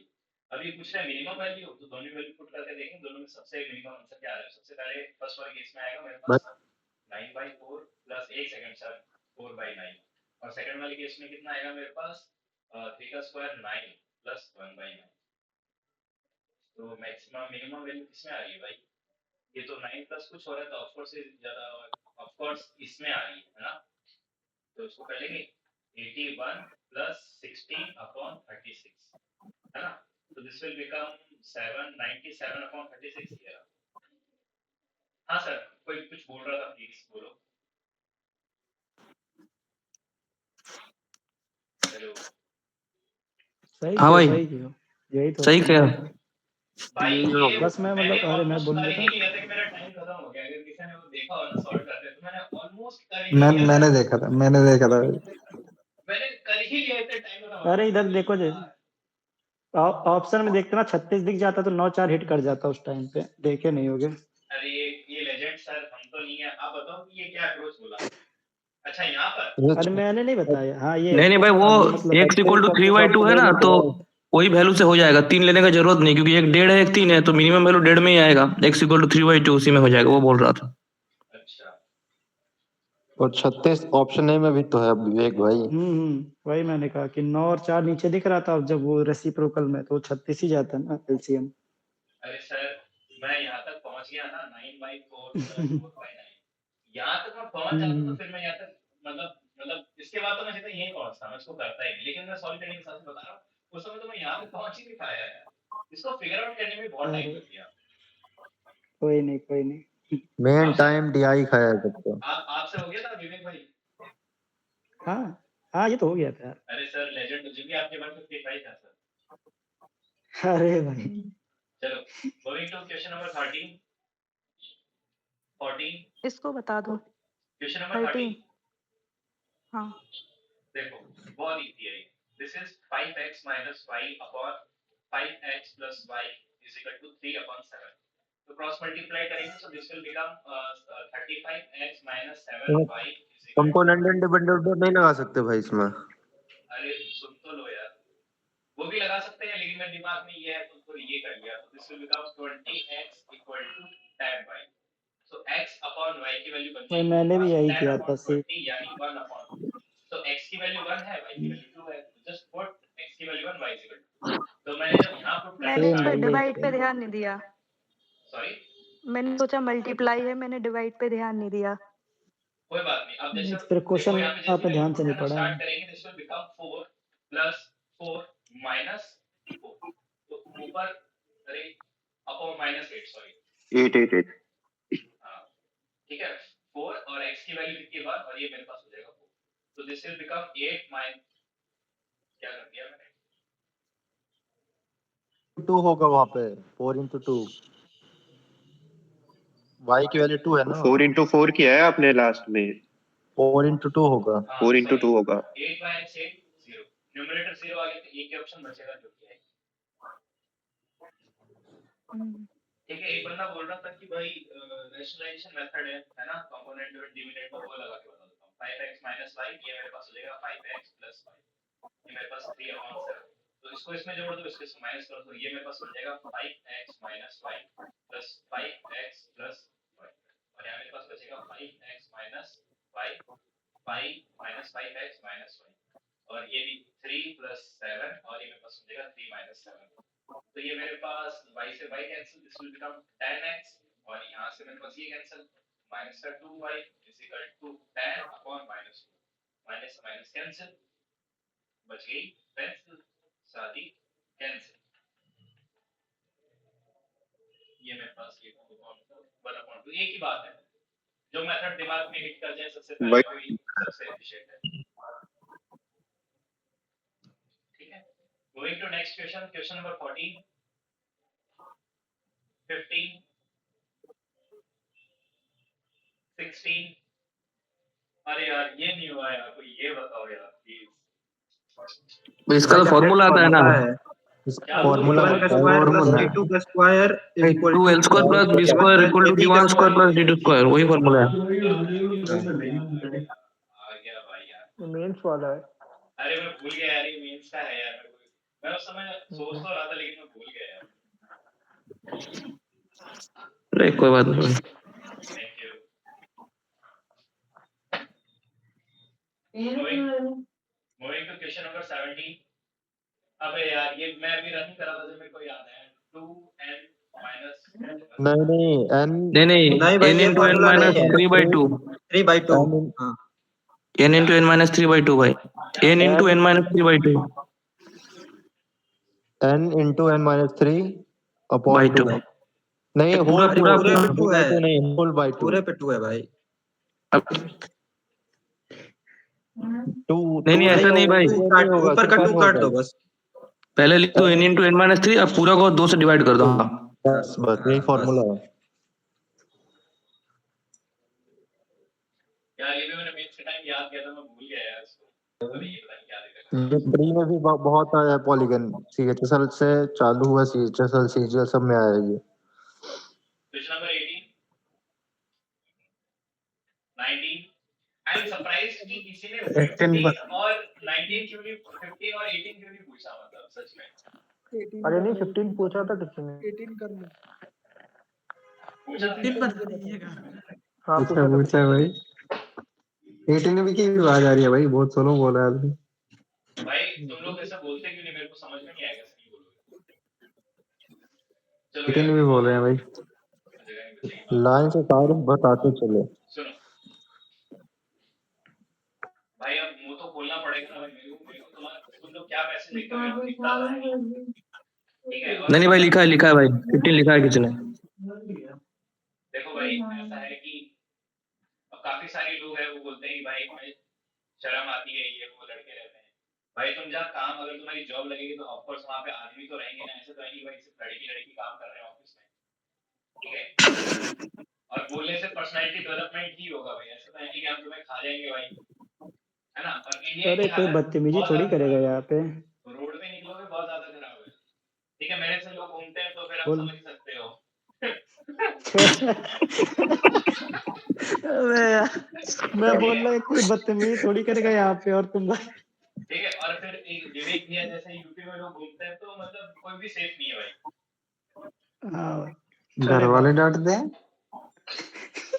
अभी पूछ रहे हैं मिनिमम वैल्यू तो दोनों वैल्यू पुट करके देखें दोनों में सबसे मिनिमम आंसर क्या आ रहा है सबसे पहले फर्स्ट वाले केस में आएगा मेरे पास 9/4 प्लस 1 सेकंड सर 4/9 और सेकंड वाले केस में कितना आएगा मेरे पास 3 का स्क्वायर 9 प्लस 1/9 तो मैक्सिमम मिनिमम वैल्यू किसमें आ रही है भाई ये तो 9 प्लस कुछ हो रहा है तो ऑफ कोर्स ज्यादा ऑफ कोर्स इसमें आ रही है ना तो इसको कर लेंगे 81 प्लस 16 अपॉन 36 है ना तो this will become 797 upon 36 here हाँ सर कोई कुछ बोल रहा था प्लीज बोलो हेलो सही हाँ भाई यही तो सही कह भाई ये बस मैं मतलब अरे मैं बोल कर ही देता नहीं लिया था कि मेरा टाइम खत्म हो गया अगर किसी ने वो देखा हो ना सॉल्व करते तो मैंने ऑलमोस्ट कर ही लिया मैंने देखा था मैंने कर ही लिया इतने टाइम में। अरे इधर देखो जी, ऑप्शन में देखते ना 36 दिख जाता तो 9-4 हिट कर जाता उस टाइम पे, देखे नहीं होगे। अरे ये लेजेंड सर हम तो नहीं है, आप बताओ कि ये क्या अप्रोच बोला। अच्छा यहाँ पर अरे मैंने नहीं बताया। हाँ ये नहीं भाई, वो मतलब x इक्वल टू 3/2 है ना, तो वही वैल्यू से हो जाएगा, 3 लेने का जरूरत नहीं, क्योंकि एक 1.5 है एक 3 है, तो मिनिमम वैल्यू 1.5 में ही आएगा। x इक्वल टू 3/2 उसी में हो जाएगा, वो बोल रहा था। अच्छा और 36 ऑप्शन ए में भी तो है विवेक भाई। वही मैंने कहा कि 9 और 4 नीचे दिख रहा था, और जब वो रेसिप्रोकल में तो 36 ही जाता है ना एलसीएम। अरे सर मैं यहाँ तक पहुंच गया ना 9/4 यहाँ तक मैं पहुंच जाता तो फिर मैं यहाँ तक मतलब इसके बाद तो मैं सीधा यहीं पहुंचता, मैं इसको करता ही नहीं। लेकिन मैं सॉल्व करने के साथ बता रहा हूँ, उस समय तो मैं यहाँ तक पहुंच ही नहीं पाया यार, इसको फिगर आउट करने में बहुत टाइम लग गया। कोई नहीं। मेन टाइम डीआई खाया है तब तो। आपसे हो गया था विवेक भाई? हाँ ये तो हो गया था यार। अरे सर लेजेंड मुझे भी आपके बारे में 55 था सर। अरे भाई चलो गोइंग टू क्वेश्चन नंबर 14 इसको बता दो। Question number 13। हाँ देखो बहुत इजी है। This is 5x minus y upon 5x plus y is equal to 3/7। तो क्रॉस मल्टीप्लाई करेंगे तो this will become 35x minus 7y is equal component independent नहीं लगा सकते भाई इसमें। अरे सुन तो लो यार, वो भी लगा सकते हैं, लेकिन मेरे दिमाग में ये है तो ये कर लिया। तो this will become 20x equal to 10y। So x upon y की वैल्यू बन जाएगी, मैंने भी यही 10 किया था upon 20 यानी 1 upon। तो x की वैल्यू 1 है, y की वैल्यू 2 है, जस्ट पुट x की वैल्यू 1, y की वैल्यू 2। तो मैंने जब यहां पुट करना मैंने इस स्टार्ट पे किया, डिवाइड पे ध्यान नहीं दिया। सॉरी मैंने सोचा मल्टीप्लाई है, मैंने डिवाइड पे ध्यान नहीं दिया। कोई बात नहीं। अब जैसे फिर क्वेश्चन देखो यहाँ पे आप ध्यान से नहीं पढ़ा स्टार्ट है। करेंगे, this will become 4 plus 4 minus 4। तो ऊपर अरे अपॉन -8 सॉरी 8 हाँ ठीक है। 4 और x की वैल्यू कितनी बार, और ये मेरे पास हो जाएगा 4। तो दिस विल बिकम 8 माइनस, क्या कर दिया मैंने, 2 होगा वहां पे 4 into 2। y की वैल्यू 2 है ना। 4 into 4 किया है आपने लास्ट में। 4 into 2 होगा। 4 into 2 होगा। 8 minus 8 0, न्यूमरेटर 0 आ गया तो एक ही ऑप्शन बचेगा जो कि है। ठीक है। एक बंदा बोल रहा था कि भाई रैशनलाइजेशन मेथड है ना, कंपोनेंट डिविडेंड को वो लगा के बता देता हूं। 5x minus y ये मेरे पास हो जाएगा 5x plus y, ये मेरे पास 3/7। तो इसको इसमें जोड़ दो, इसको इसमें माइनस कर दो, ये मेरे पास हो जाएगा 5x minus y plus 5x plus y, और यहाँ मेरे पास बचेगा 5x minus y 5 minus 5x minus y, और ये भी 3 plus 7, और ये मेरे पास हो जाएगा 3 minus 7। तो ये मेरे पास y से y cancel, this will become 10x, और यहाँ से मेरे पास ये कैंसिल, माइनस का 2y is equal to 10 upon -2, minus minus cancel, बच गई पेंसिल, सादी कैंसिल। ये मेरे पास ये 1/2 एक ही बात है, जो मेथड दिमाग में हिट कर जाए सबसे पहले वही सबसे एफिशिएंट है। ठीक है। Going to next question, question number 14 15 16। अरे यार ये नहीं हुआ यार, कोई ये बताओ यार प्लीज। इसका तो फॉर्मूला आता है ना, फॉर्मूला स्क्वायर प्लस d2 का square is equal to 2l square plus b square equal to d1 square plus d2 square, वही फॉर्मूला है। आ गया भाई यार, मेंस वाला है। अरे मैं भूल गया यार, ये मेंस का है यार। मैं उस समय सोच तो रहा था लेकिन मैं भूल गया यार। अरे कोई बात नहीं। Thank you. Moving to question number 17। अबे यार ये मैं अभी रन कर रहा था जब मेरे को याद आया 2n minus नहीं n into n minus 3/2 3/2 हाँ n into n minus 3/2 भाई, n into n minus 3/2 n into n minus 3 upon 2 नहीं पूरा पूरा पूरे पे 2 है, नहीं होल बाय 2 पूरे पे 2 है भाई। अब 2 नहीं ऐसा नहीं भाई, ऊपर का 2 काट दो बस। पहले लिख दो n into n minus 3, अब पूरा को 2 से डिवाइड कर दो। बस यही फॉर्मूला है यार, ये भी मैंने मेंस के टाइम याद किया था, मैं भूल गया यार इसको। अभी ये पता नहीं क्या दिक्कत है। ब्री में भी बहुत आया है पॉलीगन। सीएचएसएल से चालू हुआ, सीएचएसएल सीजीएल सब में आया है ये। Question number 18 19 I am surprised कि किसी ने 15 और 19 क्यों नहीं 15 और 18 क्यों नहीं पूछा, मतलब सच में। अरे नहीं 15 पूछा था किसी ने। 18 कर लो। पूछा 18 बता दीजिएगा। हाँ पूछा भाई। 18 में की आवाज आ रही है भाई, बहुत सोलो बोल रहा है आदमी। भाई तुम लोग ऐसा बोलते क्यों नहीं, मेरे को समझ में नहीं आएगा सही बोलोगे। चलो 18 भी बोल रहे हैं भाई, लाइन से तार बताते चलो। सुनो भाई, अब मुंह तो खोलना पड़ेगा ना भाई, मेरे को तुम लोग क्या पैसे देते हो मेरे को दिखता है, ठीक है। और नहीं भाई, लिखा है भाई, 15 लिखा है किसी ने। देखो भाई ऐसा है कि अब काफी सारे लोग हैं वो बोलते हैं कि भाई हमें शर्म आती है, ये वो लड़के रहते हैं। भाई तुम जहाँ काम, अगर तुम्हारी जॉब लगेगी तो ऑफकोर्स वहाँ पे आदमी तो रहेंगे ना, ऐसे तो है नहीं भाई सिर्फ लड़की काम कर रहे हैं ऑफिस में, ठीक है। और बोलने से पर्सनालिटी डेवलपमेंट ही होगा भाई, ऐसा तो है नहीं कि हम तुम्हें खा जाएंगे भाई, है ना। और इंडिया अरे कोई बदतमीजी थोड़ी करेगा यहाँ पे। रोड पे निकलोगे बहुत ज्यादा खराब है, ठीक है। मेरे से लोग घूमते हैं तो फिर आप बोल। समझ सकते हो। अबे यार, मैं बोल रहा कोई बदतमीजी थोड़ी करेगा यहाँ पे, और तुम ठीक है। और फिर एक विवेक भैया जैसे यूपी में लोग घूमते हैं तो मतलब कोई भी सेफ नहीं है भाई। हाँ घर वाले डांटते हैं।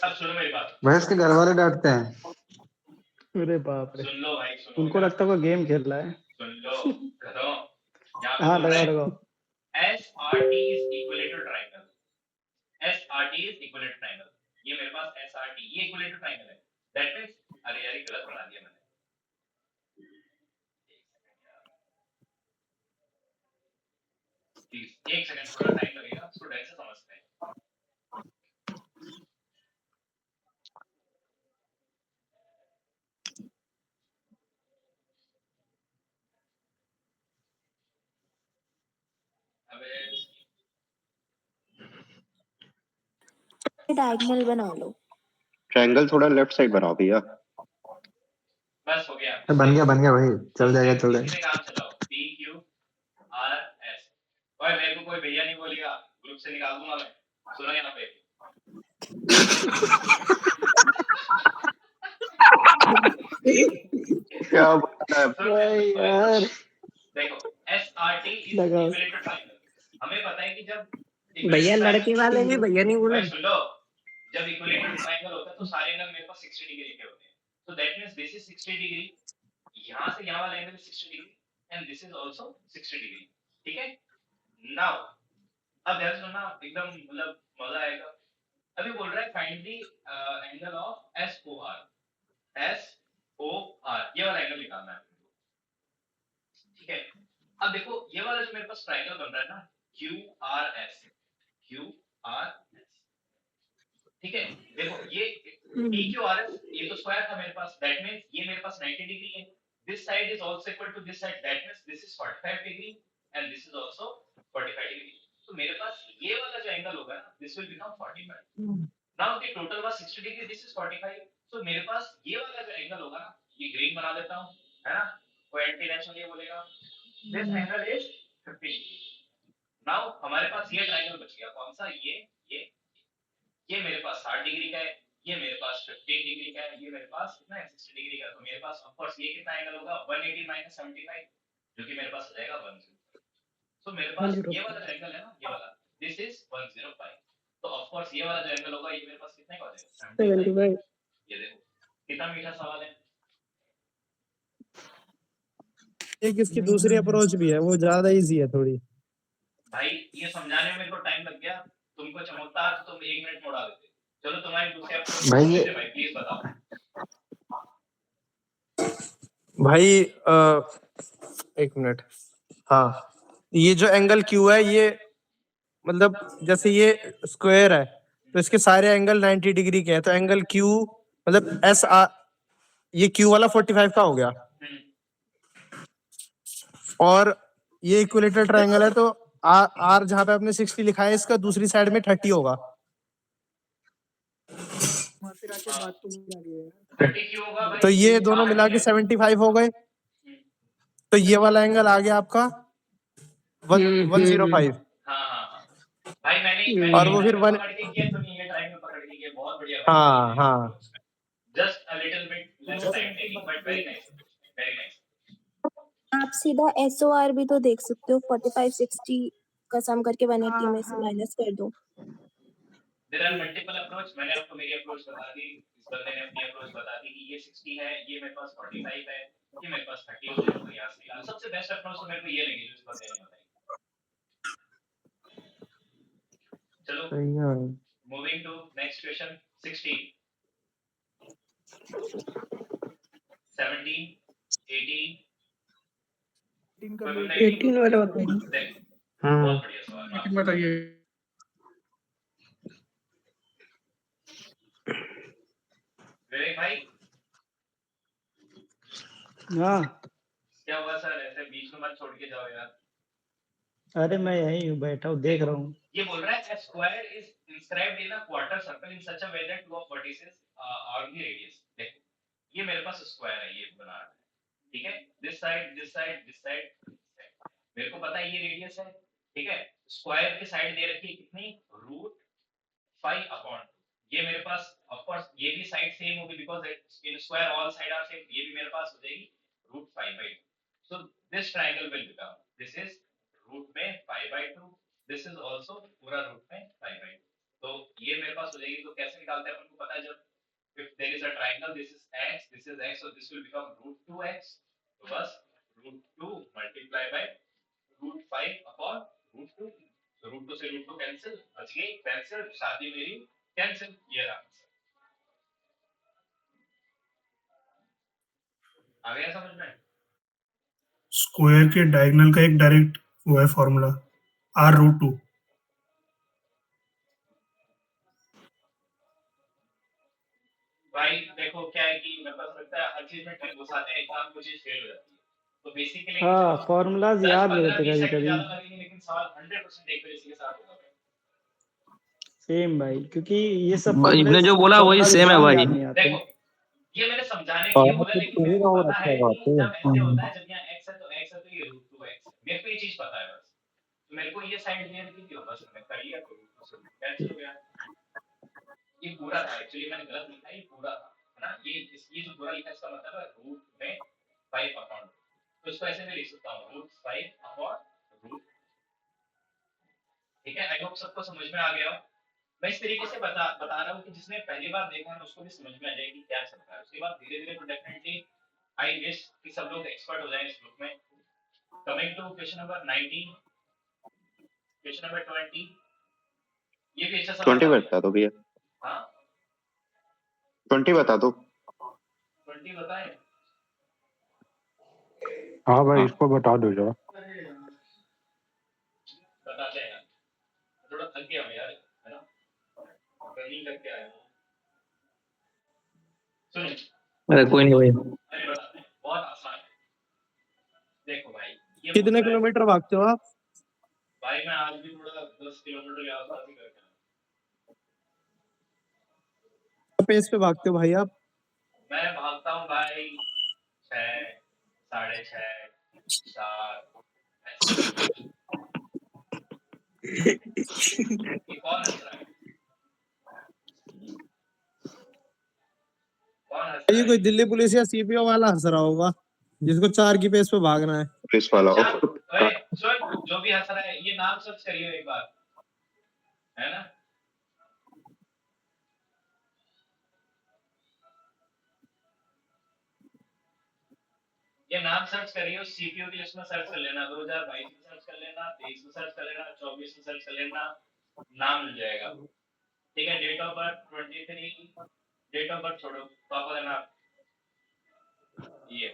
अब सुनो मेरी बात, भैंस के घर वाले डांटते हैं। अरे बाप रे, सुन लो भाई, सुनो। उनको लगता है वो गेम खेल रहा है। सुन लो खत्म। यहाँ पे हाँ बोल रहे लगाओ हैं SRT is equilateral triangle, SRT is equilateral triangle। ये मेरे पास SRT ये equilateral triangle है, that means अरे यार गलत बना दिया मैंने। प्लीज एक सेकंड, थोड़ा टाइम लगेगा, उसको ढंग से समझते हैं। डायगोनल बना लो। ट्रायंगल थोड़ा लेफ्ट साइड बनाओ भैया। बस हो गया, बन गया भाई, चल जाएगा चल जाएगा। इसी काम चलाओ, PQRS। ओए मेरे को कोई भैया नहीं बोलेगा, ग्रुप से निकाल दूंगा मैं। सुनो यहाँ पे क्या बात है यार। देखो SRT is equilateral triangle। हमें पता है कि जब भैया लड़के वाले भी भैया नहीं बोले। सुन लो, जब इक्विलेटरल ट्रायंगल होता है तो सारे एंगल मेरे पास 60 डिग्री के होते हैं, so that means this is 60 degree, यहाँ से यहाँ वाला angle 60 degree and this is also 60 degree, ठीक है। नाउ अब ध्यान सुनना, एकदम मतलब मजा आएगा। अभी बोल रहा है find the angle of SOR, SOR ये वाला एंगल निकालना है, ठीक है। अब देखो ये वाला जो मेरे पास ट्रायंगल बन रहा है ना, QRS, ठीक है। देखो ये PQRS ये तो स्क्वायर था मेरे पास, दैट मींस ये मेरे पास 90 डिग्री है। This side is also equal to this side, that means this is 45 degree and this is also 45 degree. तो मेरे पास ये वाला जो एंगल होगा ना, this will become 45। Now the total was 60 degree, this is 45। तो मेरे पास ये वाला जो एंगल होगा ना, ये ग्रीन बना देता हूं, है ना। कोई एंटी नेचुरल ये बोलेगा this angle is 50 degree. Now हमारे पास ये ट्रायंगल बच गया, कौन सा, ये मेरे पास 60 डिग्री का है, ये मेरे पास 15 डिग्री का है, ये मेरे पास कितना है 60 डिग्री का। तो मेरे पास ऑफ कोर्स ये कितना एंगल होगा 180 - 75, जो कि मेरे पास हो जाएगा 105। तो मेरे पास ये वाला जो एंगल है ना, ये वाला दिस इज 105। तो ऑफ कोर्स ये वाला जो एंगल होगा ये मेरे पास कितने का हो जाएगा 75। ये देखो कितना मीठा सवाल है। एक इसकी दूसरी अप्रोच भी है, वो ज्यादा इजी है थोड़ी। भाई ये समझाने में मेरे को टाइम लग गया, तुमको चमकता तो तुम 1 मिनट में उड़ा देते। चलो तुम्हारी दूसरी अप्रोच भाई ये भाई प्लीज बताओ। भाई 1 मिनट। हाँ, ये जो एंगल Q है, ये मतलब जैसे ये स्क्वायर है तो इसके सारे एंगल 90 डिग्री के हैं, तो एंगल Q मतलब SR, ये Q वाला 45 का हो गया। और ये इक्विलेटरल ट्रायंगल है, तो R जहाँ पे आपने 60 लिखा है, इसका दूसरी साइड में 30 होगा। 30 क्यों होगा भाई? तो ये दोनों मिला के 75 हो गए। तो ये वाला एंगल आ गया आपका 105 हाँ भाई मैंने और वो फिर triangle पकड़ के किया, तो ये ट्रायंगल पकड़ के किया, बहुत बढ़िया भाई। हाँ just a little bit less time taking but very nice, very nice. आप सीधा SOR भी तो देख सकते हो, 45-60 का सम करके 180 में से हाँ। माइनस कर दो। There are multiple approach. मैंने आपको मेरी अप्रोच बता दी, इस बंदे ने अपनी अप्रोच बता दी कि ये 60 है, ये मेरे पास 45 है, ये मेरे पास 30 हो जाएगा, यहाँ से निकाल। सबसे बेस्ट अप्रोच तो मेरे को ये लगी जो इस बंदे ने बताई। चलो सही है। मूविंग टू नेक्स्ट क्वेश्चन 16, 17, 18 18 वाला बताइए। बहुत बढ़िया सवाल बताइए। विवेक भाई। हाँ क्या हुआ सर, ऐसे बीच में मत छोड़ के जाओ यार। अरे मैं यही हूँ, बैठा हूँ, देख रहा हूँ। ये बोल रहा है a square is inscribed in a quarter circle in such a way that two of vertices are the radius। देखो ये मेरे पास स्क्वायर है, ये बना रहा है, ठीक है, this side this side this side, मेरे को पता है ये रेडियस है, ठीक है। स्क्वायर की साइड दे रखी है कितनी, √5/2। ये मेरे पास ऑफ कोर्स ये भी साइड सेम होगी because in square all side are same, ये भी मेरे पास हो जाएगी √5/2। So this triangle will become, this is root में 5/2, दिस इज आल्सो पूरा रूट में 5/2। तो ये मेरे पास हो जाएगी। तो कैसे निकालते हैं अपन को पता है, जब if there is a triangle, this is x, so this will become √2x। तो बस √2 multiply by √5/√2। तो √2 से √2 कैंसिल, बच गई कैंसिल, शादी मेरी कैंसिल। ये आंसर आ गया समझ में। स्क्वायर के डायगोनल का एक डायरेक्ट वो है फॉर्मूला r√2। भाई देखो क्या है कि मेरे पास लगता है हर चीज में ट्रिक घुसाते हैं, एग्जाम को चीज फेल हो जाती है। तो बेसिकली हाँ फॉर्मूलाज याद नहीं रहते कभी कभी। ज्यादा लगेंगे लेकिन सवाल 100% एक्यूरेसी के साथ होगा। सेम भाई, क्योंकि ये सब इसने जो बोला वही सेम है भाई। देखो ये मैंने समझाने के लिए बोला, लेकिन मेरे को पता है कि जब ऐसे होता है, जब यहाँ x है तो x है, तो ये √2x है, मेरे को ये चीज पता है बस। तो मेरे को ये साइड दे रखी थी, बस मैं कर लिया, तो कैंसिल हो गया। ये पूरा था, एक्चुअली मैंने गलत लिखा, ये पूरा था, है ना। ये जो पूरा लिखा है इसका मतलब है रूट में 5/2। तो इसको ऐसे मैं लिख सकता हूँ √5/√। ठीक है, आई होप सबको समझ में आ गया हो। मैं इस तरीके से बता रहा हूँ कि जिसने पहली बार देखा है उसको भी समझ में आ जाए कि क्या चल रहा है। उसके बाद धीरे धीरे तो डेफिनेटली आई विश कि सब लोग एक्सपर्ट हो जाएं इस ग्रुप में। Coming to question number 19, question number 20। ये भी अच्छा सवाल 20 बता दो भैया। हाँ 20 बता दो। 20 बताएं। हाँ भाई इसको बता दो जरा। बताते हैं, थोड़ा थक गया हूँ यार, है ना, रनिंग करके आया हूँ। सुनो, अरे कोई नहीं भाई। अरे बताते हैं, बहुत आसान है। देखो भाई ये कितने किलोमीटर भागते हो आप? भाई मैं आज भी थोड़ा 10 किलोमीटर के आसपास ही करके पेस पे भागते हो भाई आप? मैं भागता हूँ भाई 6, 6:30, 7 ऐसे। ये कौन हंस रहा है? कौन हंस रहा ये है? कोई दिल्ली पुलिस या सीपीओ वाला हंस रहा होगा जिसको 4 की पेस पे भागना है। पुलिस वाला हो। ओए सुन, जो भी हंस रहा है ये नाम सर्च करिए एक बार, है ना। ये नाम सर्च करिए, उस सीपीयू की लिस्ट में सर्च कर लेना, 2022 में सर्च कर लेना, 23 में सर्च कर लेना, 24 में सर्च कर लेना, नाम मिल जाएगा। ठीक है, date of birth 23, date of birth छोड़ो, पापा का नाम ये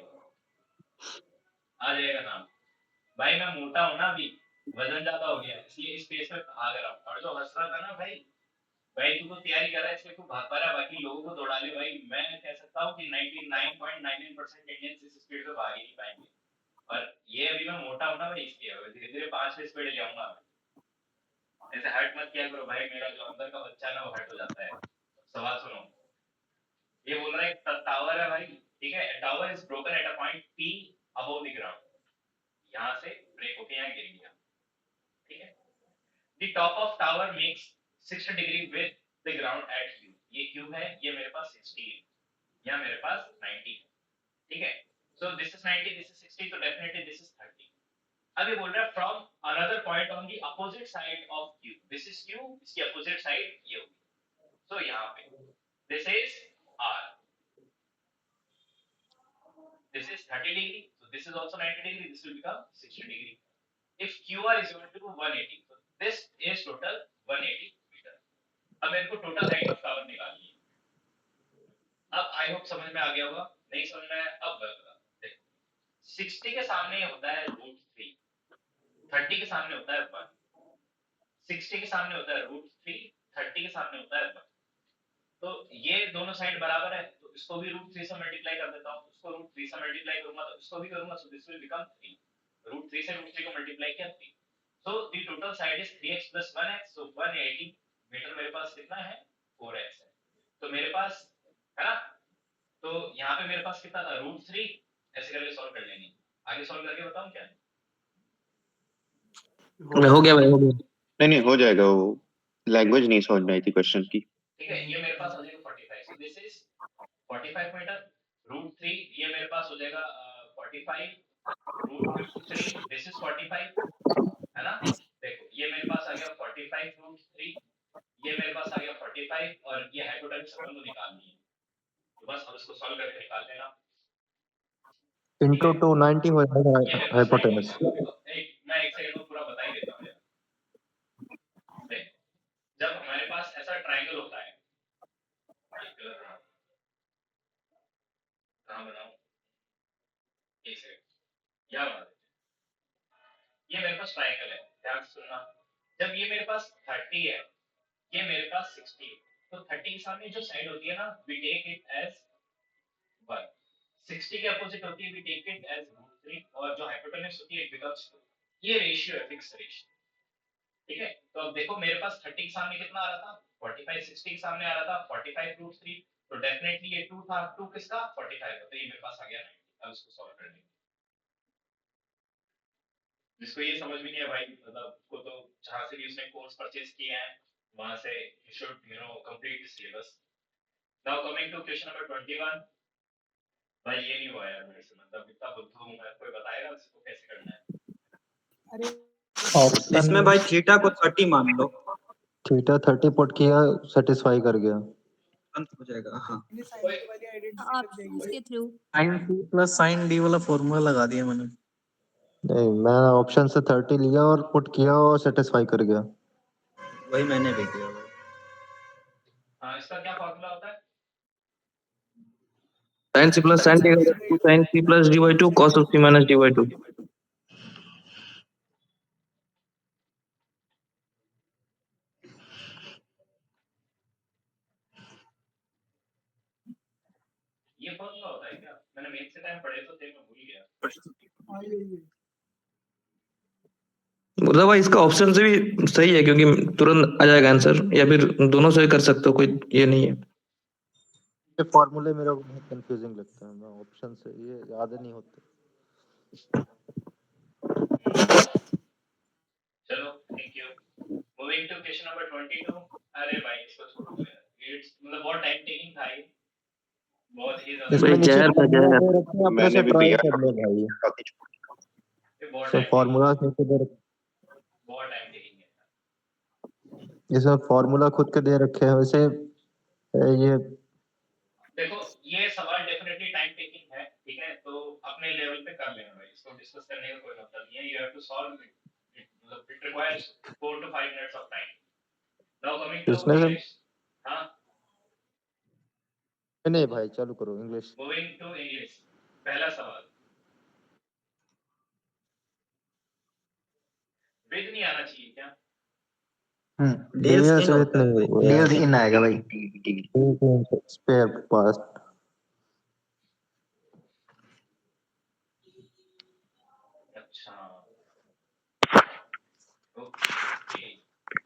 आ जाएगा नाम। भाई मैं मोटा हूं ना, अभी वजन ज्यादा हो गया, इसलिए इस पेस पे भाग रहा हूँ। और जो हंस रहा था ना भाई तू तो तैयारी कर रहा है, इसलिए तू भाग पा रहा है, बाकी लोगों को दौड़ा ले भाई। मैं कह सकता हूँ कि 99.99% इंडियंस इस स्पीड पे भाग ही नहीं पाएंगे। और ये अभी मैं मोटा हूं ना भाई, इसलिए धीरे धीरे 5 पे स्पीड ले आऊंगा। ऐसे हर्ट मत किया करो भाई, मेरा जो अंदर का बच्चा है ना वो हर्ट हो जाता है। सवाल सुनो, ये बोल रहा है टावर है भाई, ठीक है, tower is broken at a point P above the ground। यहाँ से ब्रेक होके यहाँ गिर गया, ठीक है। The top of tower makes 60 degree with the ground at Q. ये Q है, ये मेरे पास 60 है, यहाँ मेरे पास 90 है, ठीक है। So this is 90, this is 60, so definitely this is 30. अब ये बोल रहा है from another point on the opposite side of Q. This is Q, इसकी opposite side ये होगी. So यहाँ पे this is R. This is 30 degree, so this is also 90 degree. This will become 60 degree. If QR is equal to 180, so this is total 180 meter. अब मेरे को total height of tower निकालनी है. अब I hope समझ में आ गया होगा. नहीं समझ में आया अब बता. देखो 60 के सामने होता है √3, 30 के सामने होता है 1, 60 के सामने होता है √3, 30 के सामने होता है 1. तो ये दोनों साइड बराबर है, तो इसको भी √3 से मल्टीप्लाई कर देता हूँ, इसको √3 से मल्टीप्लाई करूंगा तो इसको भी करूंगा, so this will become 3. √3 से √3 को मल्टीप्लाई किया 3. So the total side is 3x plus 1x, so 180 metre मेरे पास कितना है 4x है. तो मेरे पास है ना, तो यहाँ पे मेरे पास कितना था √3, ऐसे करके सॉल्व कर लेंगे. आगे सॉल्व करके बताऊं क्या? हो गया भाई, हो गया. नहीं हो जाएगा, वो लैंग्वेज नहीं समझ में आई थी क्वेश्चन की. ठीक है, ये मेरे पास हो जाएगा 45, so this is 45 मीटर. √3 ये मेरे पास हो जाएगा 45, √3 this is 45, है ना. देखो ये मेरे पास आ गया 45 √3, ये मेरे पास आ गया 45, और ये हाइपोटेन्यूज अपन को निकालनी है, तो बस अब इसको सॉल्व करके निकाल लेना. इंटू 290 हो जाएगा हाइपोटेनस. मैं एक सेकंड में पूरा बता ही देता हूँ. जब हमारे पास ऐसा ट्रायंगल होता है, कहाँ बनाऊं, एक सेकंड, यहाँ बना देते हैं. ये मेरे पास ट्रायंगल है, ध्यान से सुनना. जब ये मेरे पास 30 है, ये मेरे पास 60 है, तो 30 के सामने जो साइड होती है ना, we take it as 1. 60 के अपोजिट होती है, we take it as √3, और जो हाइपोटेन्यूज होती है it becomes 2. ये रेशियो है, फिक्स रेशियो, ठीक है. तो अब देखो मेरे पास 30 के सामने कितना आ रहा था 45, 60 के सामने आ रहा था 45 √3, तो डेफिनेटली ये 2 था, 2 किसका 45 का, तो ये मेरे पास आ गया 90. अब इसको सॉल्व कर लेंगे. जिसको ये समझ में नहीं है भाई, मतलब उसको तो जहां से भी उसने कोर्स परचेज किए हैं वहां से you should complete the syllabus. Now coming to question number 21. भाई ये नहीं हुआ यार मेरे से, मतलब इतना बुद्धू हूं मैं, कोई बताएगा इसको कैसे करना है? इसमें भाई थीटा को 30 मान लो. थीटा 30 पुट किया, सेटिस्फाई कर गया, अंत हो जाएगा. हाँ ऑप्शंस के through sin c plus sin d वाला फॉर्मूला लगा दिया मैंने. नहीं मैं ऑप्शन से 30 लिया और पुट किया और सेटिस्फाई कर गया. वही मैंने भी किया. हाँ, इसका क्या फॉर्मूला होता है? sin c plus sin d equal to sin c plus d by 2 cos of c minus d by 2. ये फॉर्मूला होता है क्या? मैंने मैथ से टाइम पढ़े तो थे, मैं भूल गया. मतलब भाई इसका ऑप्शन से भी सही है, क्योंकि तुरंत आ जाएगा आंसर, या फिर दोनों से कर सकते हो, कोई ये नहीं है. ये फॉर्मूले मेरे को बहुत कंफ्यूजिंग लगते हैं, मैं ऑप्शन से ये याद नहीं होते. चलो thank you. Moving to question number 22. अरे भाई इसको छोड़ो यार, इट्स मतलब बहुत टाइम टेकिंग था ये, बहुत ही ज्यादा. भाई जहर का जहर. मैंने भी ट्राई कर लिया भाई, तो फॉर्मूला से बहुत टाइम टेकिंग है. इसमें फॉर्मूला खुद के दे रखे हैं, वैसे ये देखो ये सवाल डेफिनेटली टाइम टेकिंग है, ठीक है, तो अपने लेवल पे कर लेना भाई, इसको डिस्कस करने का कोई मतलब नहीं है. You have to solve it, मतलब it requires 4 to 5 minutes of time. Now coming to English. हां नहीं भाई चालू करो इंग्लिश. Moving to English. पहला सवाल, विद नहीं आना चाहिए क्या? डेल्स इन आएगा भाई. Spare past. अच्छा ओके,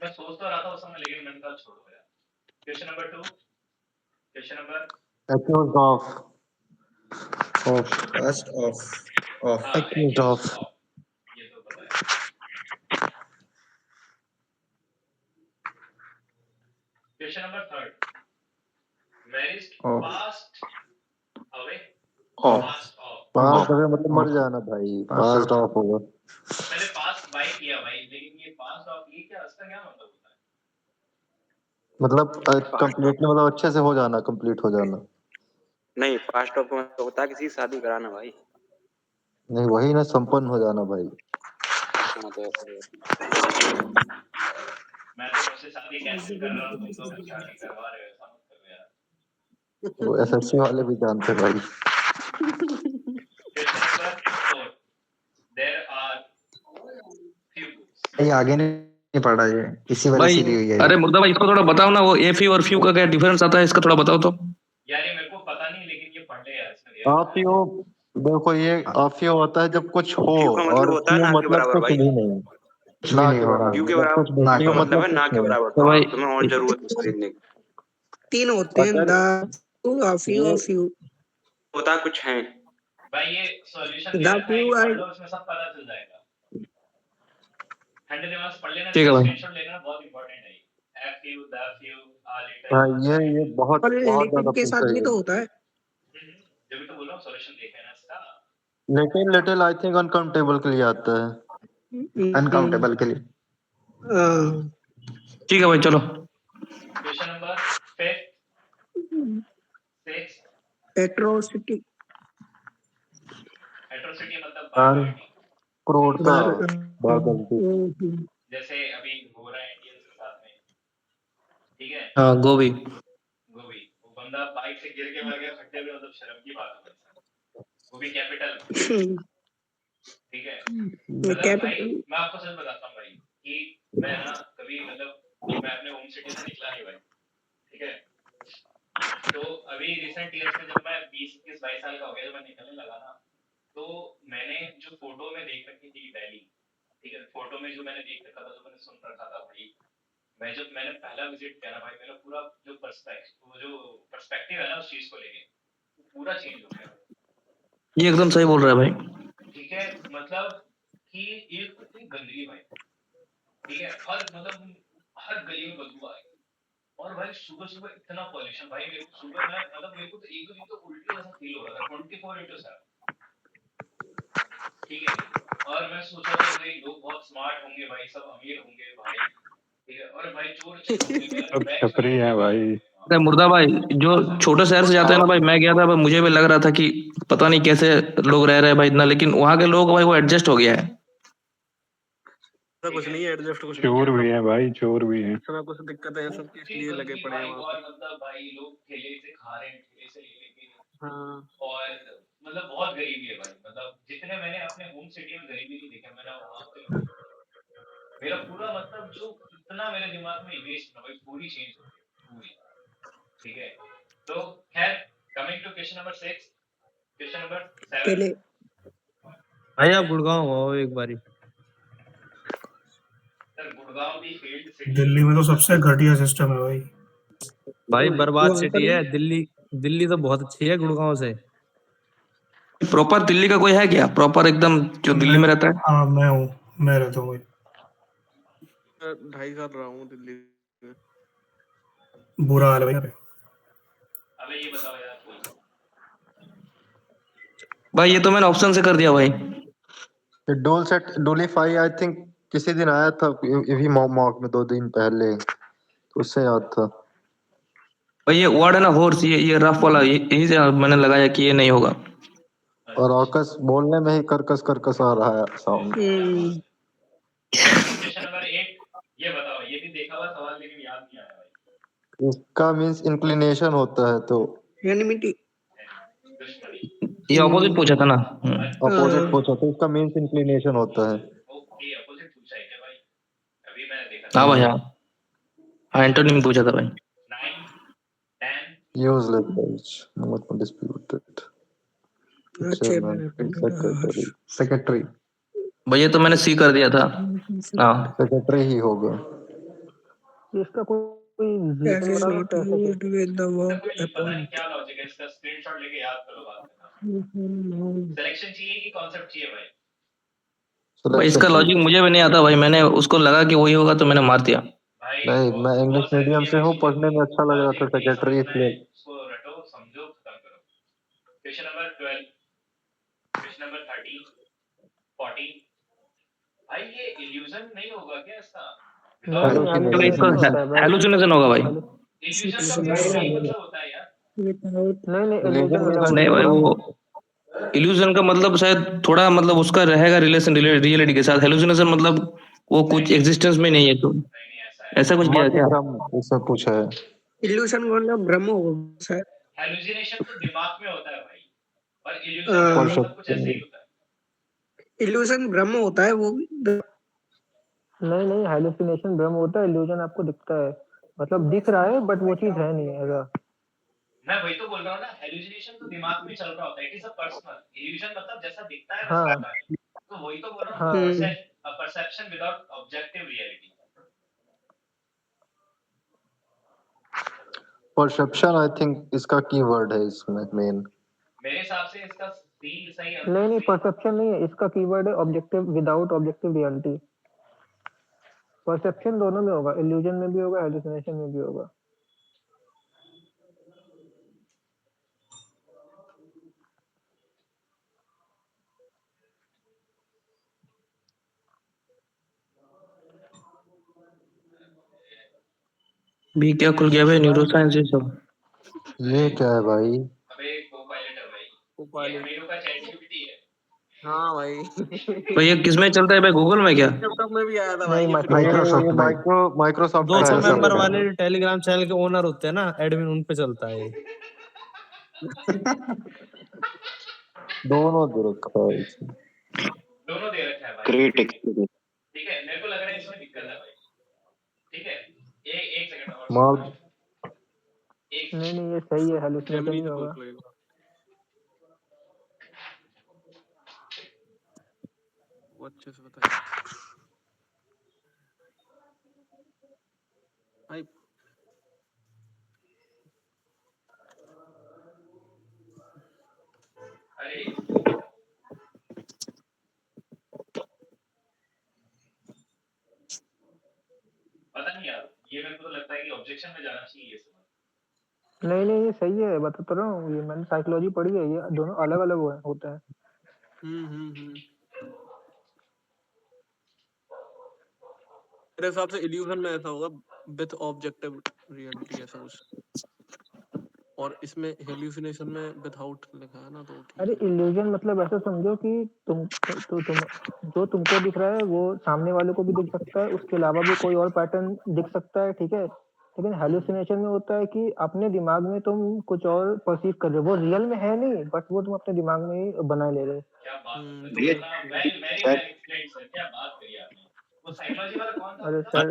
मैं सोच तो रहा था उस समय, लेकिन मैंने कहा छोड़ो यार. Question number 2. Question number accused of first of accused of. Of passed away of past of pass of away मतलब मर जाना भाई, पास ऑफ होगा। मैंने पास्ट बाय किया भाई, लेकिन ये पास्ट ऑफ ये क्या, इसका क्या मतलब होता है? मतलब कंप्लीटली मतलब अच्छे से हो जाना, कंप्लीट हो जाना। नहीं, फास्ट ऑफ में होता है किसी की शादी कराना भाई। नहीं वही ना, संपन्न हो जाना भाई। हाँ, तो ऐसा ही है। मैं तो मुझसे शादी कैंसिल कर रहा हूँ, तुम तो मुझे शादी करवा रहे हो, ऐसा मत करो यार। वो एसएससी वाले भी जानते हैं भाई। Question number 4, there are few books. नहीं आगे नहीं पढ़ा ये, इसी वजह भाई से ली हुई है ये। अरे मुर्दा भाई, इसको थोड़ा बताओ ना, वो एफयू और फ्यू का क्या डिफरेंस आता है, इसका थोड़ा बताओ तो। यार ये मेरे को पता नहीं, लेकिन ये पढ़ ले यार, इसमें दिया हुआ है। ऑफ यू, देखो ये ऑफ यू होता है जब कुछ हो, क्यू का मतलब और होता है फ्यू ना के मतलब बराबर कुछ भाई। भी नहीं, ना के बराबर। क्यू के जब बराबर कुछ ना फ्यू का मतलब है मतलब ना कुछ के नहीं। बराबर, तो तो भाई तुम्हें और जरूरत है खरीदने की। तीन होते हैं, अगर द फ्यू ये और फ्यू। होता कुछ है। भाई ये सॉल्यूशन दे द रखा है, फ्यू ये आर पढ़ लो, इसमें सब पता चल जाएगा। हैंडल दिमाग पढ़ लेना, ठीक है इसका भाई। स्क्रीनशॉट लेना, बहुत इंपॉर्टेंट है। F U, the few, a letter हाँ, यूज्ड ये बाय। बहुत और बहुत ज्यादा रिलेटिव के पूछा साथ भी है। तो होता है। जब भी तो बोल रहा हूँ सॉल्यूशन देखे ना इसका। Little little I think uncountable के लिए आता है, अनकाउंटेबल के लिए। ठीक है भाई, चलो। Question number 5, 6। एट्रोसिटी, एट्रोसिटी मतलब यार बार्बरिटी। क्रूरता, बार्बरिटी। जैसे अभी हो रहा है इंडियंस के साथ में, ठीक है। हाँ, गोभी। गोभी, वो बंदा बाइक से गिर के मर गया खड्डे में, मतलब शर्म की बात है। वो भी कैपिटल, ठीक है। मतलब भाई मैं आपको सच बताता हूँ भाई, कि मैं ना कभी मतलब मैं अपने होम सिटी से निकला नहीं भाई, ठीक है। तो अभी रिसेंट ईयर्स में जब मैं 20-21-22 साल का हो गया, जब मैं निकलने लगा ना, तो मैंने जो फोटो में देख रखी थी दिल्ली, ठीक है, फोटो में जो मैंने देख रखा था, जो मैंने सुन रखा था भाई, मैंने पहला विजिट किया ना भाई, मेरा पूरा जो पर्सपेक्टिव है ना उस चीज को लेके, पूरा चेंज हो गया। ये एकदम सही बोल रहा है भाई। ठीक है, मतलब कि एक इतनी गंदगी भाई, ठीक है, हर गली में बदबू आई। और भाई सुबह सुबह इतना पॉल्यूशन भाई, मेरे को सुबह मैं मतलब मेरे को तो एक दो दिन तो उल्टी जैसा फील हो रहा था 24/7, ठीक है। और मैं सोचा था भाई लोग बहुत स्मार्ट होंगे भाई, सब अमीर होंगे भाई, ठीक है। और भाई चोर सब छपरी है भाई। अरे मुर्दा भाई, जो छोटे शहर से जाते हैं ना भाई, मैं गया था भाई, मुझे भी लग रहा था कि पता नहीं कैसे लोग रह रहे हैं भाई इतना, लेकिन वहाँ के लोग भाई वो एडजस्ट हो गया है। कुछ नहीं है, एडजस्ट कुछ नहीं चोर है। भी है भाई, चोर भी है। सब कुछ दिक्कत है, सबके लिए लगे पड़े हैं वहाँ और पे। मतलब भाई लोग ठेले से खा रहे हैं, ठेले से ले लेके। हाँ। और मतलब बहुत गरीबी है भाई, मतलब जितने मैंने अपने होम सिटी में गरीबी नहीं देखा, मैंने वहाँ पे मेरा पूरा मतलब जो इतना मेरे दिमाग में इमेज था भाई, पूरी चेंज हो गई पूरी, ठीक है। तो खैर, coming to question number 6, question number 7। भाई आप गुड़गांव आओ एक बारी। सर गुड़गांव की फील्ड सिटी, दिल्ली में तो सबसे घटिया सिस्टम है भाई। भाई बर्बाद सिटी है दिल्ली। दिल्ली तो बहुत अच्छी है गुड़गांव से। प्रॉपर दिल्ली का कोई है क्या, प्रॉपर एकदम जो दिल्ली में रहता है? हाँ मैं हूँ, मैं रहता हूँ। 2.5 साल रहा हूँ दिल्ली में। बुरा हाल है भाई। अबे ये बताओ यार, भाई ये तो मैंने ऑप्शन से कर दिया भाई। डोल सेट डोलीफाई आई थिंक किसी दिन आया था, ये भी मॉक में 2 दिन पहले, तो उससे याद था। भाई ये वर्ड है ना हॉर्स, ये रफ वाला, यही से मैंने लगाया कि ये नहीं होगा। और ऑकस बोलने में ही करकस आ रहा है साउंड। क्वेश्चन नंबर 8, ये बताओ, ये भी देखा हुआ सवाल लेकिन याद नहीं आया भाई। इसका मींस इंक्लिनेशन होता है, तो एनिमिटी, ये ऑपोजिट पूछा था ना। अपोजिट पूछा, तो इसका मींस इंक्लिनेशन होता है। ओके, अपोजिट पूछा है क्या भाई? अभी मैंने देखा हाँ भाई, हाँ एंटोनिम पूछा था भाई। 9, 10। Useless words, not disputed. Secretary भैया तो मैंने सी कर दिया था। हाँ सेक्रेटरी ही होगा। इसका कोई पता नहीं क्या लॉजिक है इसका, स्क्रीनशॉट लेके याद करो बात करना। सिलेक्शन चाहिए कि कॉन्सेप्ट चाहिए भाई? भाई इसका लॉजिक मुझे भी नहीं आता भाई, मैंने उसको लगा कि वही होगा तो मैंने मार दिया। नहीं, मैं इंग्लिश मीडियम से हूँ, पढ़ने में अच्छा लग रहा था सेक्रेटरी, इसलिए। उसको रटो, क्वेश्चन नंबर 12, क्वेश्चन नंबर 13, 14। भाई ये इल्यूजन नहीं होगा क्या इसका? हेलुसिनेशन होगा भाई। इल्यूजन का फिर यही मतलब होता है यार। नहीं भाई, वो इल्यूजन का मतलब शायद थोड़ा मतलब उसका रहेगा रिलेशन रियलिटी के साथ। हेलुसिनेशन मतलब वो कुछ एग्जिस्टेंस में नहीं है, तो ऐसा कुछ किया क्या? ऐसा पूछा है। इल्यूशन मतलब भ्रम होगा सर। हेलुसिनेशन तो दिमाग में होता है भाई, और इल्यूजन का मतलब कुछ ऐसे ही होता है। इल्यूशन भ्रम होता है वो। नहीं हेलुसिनेशन भ्रम होता है, इल्यूजन आपको दिखता है, मतलब दिख रहा है बट वो चीज है नहीं ऐसा। मैं वही तो बोल रहा हूँ ना, हेलुसिनेशन तो दिमाग में चल रहा होता है, it is a personal. Illusion मतलब जैसा दिखता है वैसा होता है। तो वही तो बोल रहा हूँ, perception without objective reality. Perception I think इसका कीवर्ड है इसमें मेन। मेरे हिसाब से इसका सही है। नहीं परसेप्शन नहीं है, इसका कीवर्ड है objective without objective reality. Perception दोनों में होगा, इल्यूजन में भी होगा, हेलुसिनेशन में भी होगा। भी क्या खुल गया भाई न्यूरो साइंस ये सब? ये क्या है भाई? अबे कोपायलट है भाई, ये मेनू का चैट जीपीटी है। हाँ भाई। भाई ये किसमें चलता है भाई, गूगल में क्या? लैपटॉप में भी आया था भाई। माइक्रोसॉफ्ट 200 मेंबर वाले टेलीग्राम चैनल के ओनर होते हैं ना, एडमिन, उन पे चलता है। दोनों दे रखा है इसमें। दोनों दे रखा है भाई। Great experience. ठीक है, मेरे को लग रहा है इसमें दिक्कत है भाई। ठीक है, एक सेकंड और माल नहीं ये सही है, हेलुसिनेशन ही होगा। वो अच्छे से बताइए भाई। अरे पता नहीं यार, ये मेरे को तो लगता है कि ऑब्जेक्शन में जाना चाहिए ये सब। नहीं ये सही है, बता तो रहा हूँ, ये मैंने साइकोलॉजी पढ़ी है, ये दोनों अलग अलग होते हैं। मेरे हिसाब से इल्यूजन में ऐसा होगा विथ ऑब्जेक्टिव रियलिटी ऐसा कुछ, और इसमें हेल्यूसिनेशन में विदाउट लिखा है ना, तो अरे इल्यूजन मतलब ऐसा समझो कि तुम जो तुमको दिख रहा है वो सामने वाले को भी दिख सकता है, उसके अलावा भी कोई और पैटर्न दिख सकता है, ठीक है। लेकिन हेलुसिनेशन में होता है कि अपने दिमाग में तुम कुछ और परसीव कर रहे हो, वो रियल में है नहीं, बट वो तुम अपने दिमाग में ही बना ले रहे हो। क्या बात है, वेरी वेल एक्सप्लेन्ड सर, क्या बात करी आपने। वो साइकोलॉजी वाला कौन था? अरे सर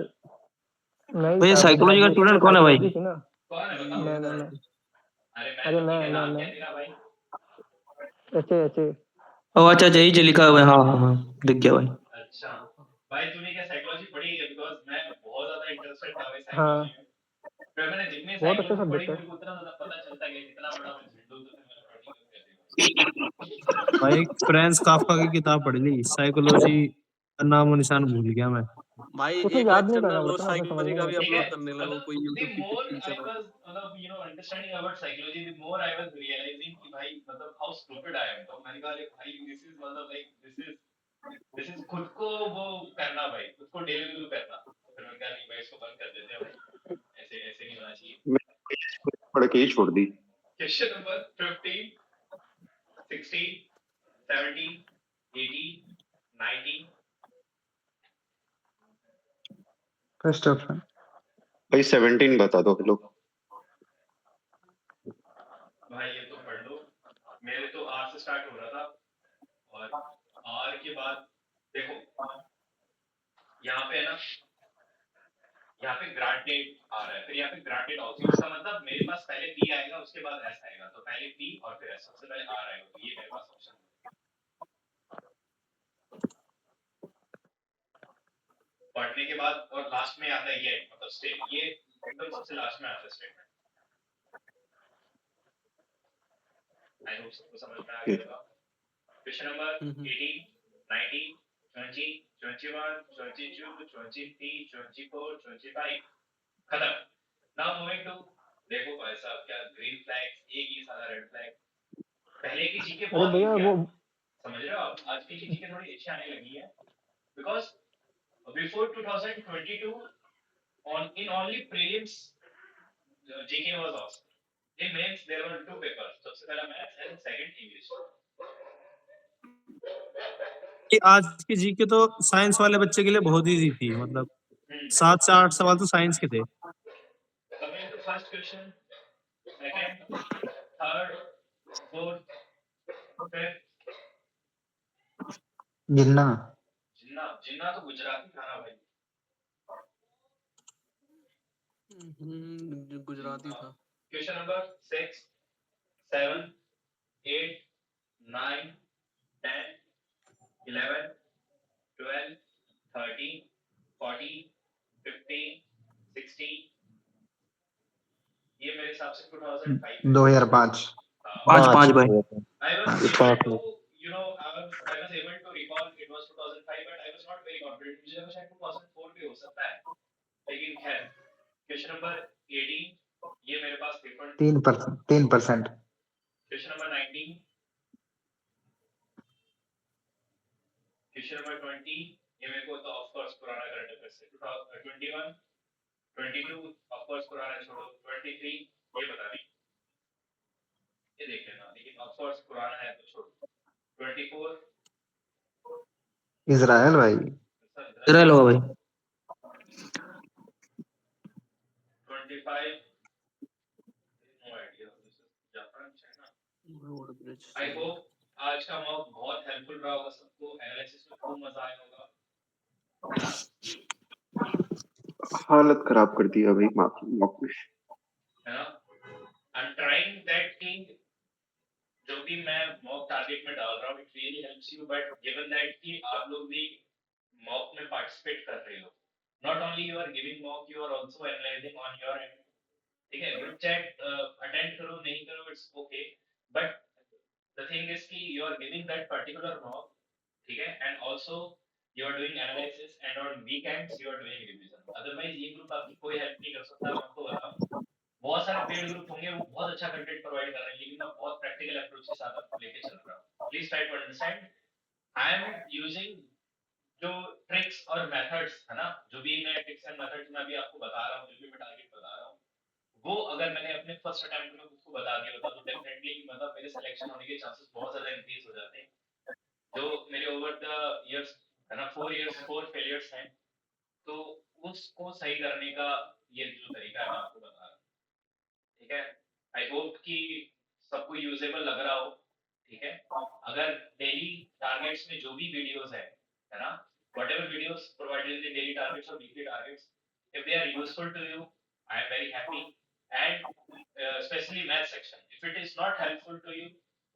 नहीं भाई साइकोलॉजी का स्टूडेंट कौन है भाई? कौन है बताओ? मैं अरे मैं नाम क्या तेरा भाई? ऐसे ओ अच्छा यही लिखा हुआ है, हाँ दिख गया भाई। अच्छा भाई, तूने क्या साइकोलॉजी पढ़ी है? बिकॉज़ मैं बहुत ज्यादा इंटरेस्टेड था भाई हाँ साइकोलॉजी में। फिर मैंने जितनी बहुत अच्छा साइकोलॉजी पढ़ी सब्जेक्ट है। मेरे को उतना ज्यादा पता चलता गया कितना बड़ा मैं झंडू, तो फिर मैंने पढ़ी कैसे। भाई फ्रांस काफका की किताब पढ़ ली, साइकोलॉजी का नाम और निशान भूल गया मैं भाई। उसमें एक याद नहीं लेक्चर में करना वो पड़ता ना, उसे साइकोलॉजी समझने का में भी आता है। अपलोड करने लगा कोई the यूट्यूब की more I teacher. was understanding about psychology, the more I was realizing कि भाई मतलब how stupid I am। तो मैंने कहा अरे भाई this is मतलब like this is खुद को वो करना भाई, खुद को डेली करना। तो फिर मैंने कहा नहीं भाई, इसको बंद कर देते हैं भाई, ऐसे नहीं होना चाहिए। मैं पढ़ के ही छोड़ दी। Question number 15, 16, 17, 18, 19। फर्स्ट ऑप्शन भाई 17 बता दो लोग। भाई ये तो पढ़ लो, मेरे तो आर से स्टार्ट हो रहा था, और आर के बाद देखो यहाँ पे है ना, यहाँ पे ग्रांटेड आ रहा है, फिर यहाँ पे ग्रांटेड ऑल्सो। इसका मतलब मेरे पास पहले पी आएगा, उसके बाद एस आएगा, तो पहले पी और फिर एस, सबसे पहले आर आएगा, तो ये मेरे पास ऑप्शन है। पढ़ने के बाद और लास्ट में आता है ये, मतलब स्टेट, ये एकदम सबसे लास्ट में आता है स्टेटमेंट। आई होप सबको समझ में आ गया होगा। क्वेश्चन नंबर 18, 19, 20, 21, 22, 23, 24, 25 खत्म। नाउ मूविंग टू, देखो भाई साहब क्या ग्रीन फ्लैग्स, एक ही सारा रेड फ्लैग। पहले की जीके अरे बहुत भैया easy वो है, समझ रहे हो आप? आजकल की जीके थोड़ी अच्छी आने लगी है because before 2022 in only prelims GK was awesome. In mains there were two papers, सबसे पहला maths and second English. कि आज की जीके तो साइंस वाले बच्चे के लिए बहुत इजी थी, मतलब 7 से 8 सवाल तो साइंस के थे। Coming to first question, second, third, fourth, fifth. जिन्ना जिन्ना तो गुजराती था ना भाई। गुजराती था। Question number 6, 7, 8, 9, 10, 11, 12, 13, 14, 15, 16. ये मेरे हिसाब से 2005 में 2005 5 भाई। I was able to, you know, I was able to recall it was 2005, but I was not very confident. मुझे लगा शायद 2004 भी हो सकता है, लेकिन खैर। Question number 18, ये मेरे पास paper 3%। Question number 19, Question number 20, ये मेरे को तो of course पुराना करंट अफेयर्स है। 21, 22 of course पुराना छोड़ो, 23 ये बता नहीं, ये देख लेना, लेकिन of course पुराना है तो छोड़ो। 24 इजराइल भाई। इजराइल होगा भाई। 25 no idea, this is Japan China. Road bridge. I hope आज का मॉक बहुत हेल्पफुल रहा होगा सबको, एनालिसिस में खूब मजा आया होगा। हालत खराब कर दी अभी मॉक में, है ना? I'm trying that thing, जो भी मैं मॉक टारगेट में डाल रहा हूँ, it really helps you, but given that कि आप लोग भी मॉक में पार्टिसिपेट कर रहे हो, not only you are giving mock, you are also analyzing on your end. ठीक है, ग्रुप चैट अटेंड करो नहीं करो it's okay, but the thing is कि you are giving that particular mock, ठीक है, and also you are doing analysis and on weekends you are doing revision. Otherwise ये ग्रुप आपकी कोई हेल्प नहीं कर सकता। मैं आपको बताऊं, बहुत सारे पेड ग्रुप होंगे, वो बहुत अच्छा कंटेंट प्रोवाइड कर रहे हैं, लेकिन मैं बहुत प्रैक्टिकल अप्रोच के साथ आपको लेके चल रहा हूँ। Please try to understand, I am using जो ट्रिक्स और मेथड्स है ना, जो भी मैं ट्रिक्स एंड मेथड्स में अभी आपको बता रहा हूँ, जो भी मैं टारगेट बता रहा हूँ, वो अगर मैंने अपने फर्स्ट अटेम्प्ट में खुद को बता दिया होता तो डेफिनेटली मतलब मेरे सिलेक्शन होने के चांसेस बहुत ज्यादा इंक्रीज हो जाते हैं। जो मेरे ओवर द इयर्स है ना, 4 इयर्स 4 फेलियर्स हैं, तो उसको सही करने का ये जो तरीका है मैं आपको बता रहा हूँ, ठीक है। आई होप कि सबको यूजेबल लग रहा हो, ठीक है। अगर डेली टारगेट्स में जो भी वीडियोस है ना, whatever videos provided in the daily targets और weekly targets, if they are useful to you, I am very happy, and specially math section, if it is not helpful to you,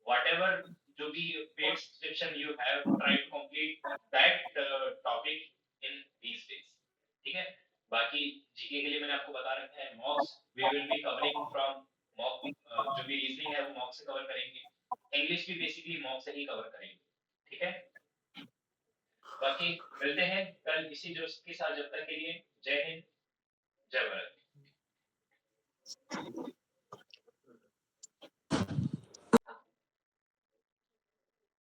whatever जो भी paid subscription you have, try to complete that topic in these days, ठीक है। बाकी जीके के लिए मैंने आपको बता रखा है, mocks we will be covering from mock, जो भी रीजनिंग है वो मॉक से कवर करेंगे, इंग्लिश भी बेसिकली मॉक से ही कवर करेंगे, ठीक है। बाकी मिलते हैं कल इसी जोश के साथ, जब तक के लिए जय हिंद, जय भारत।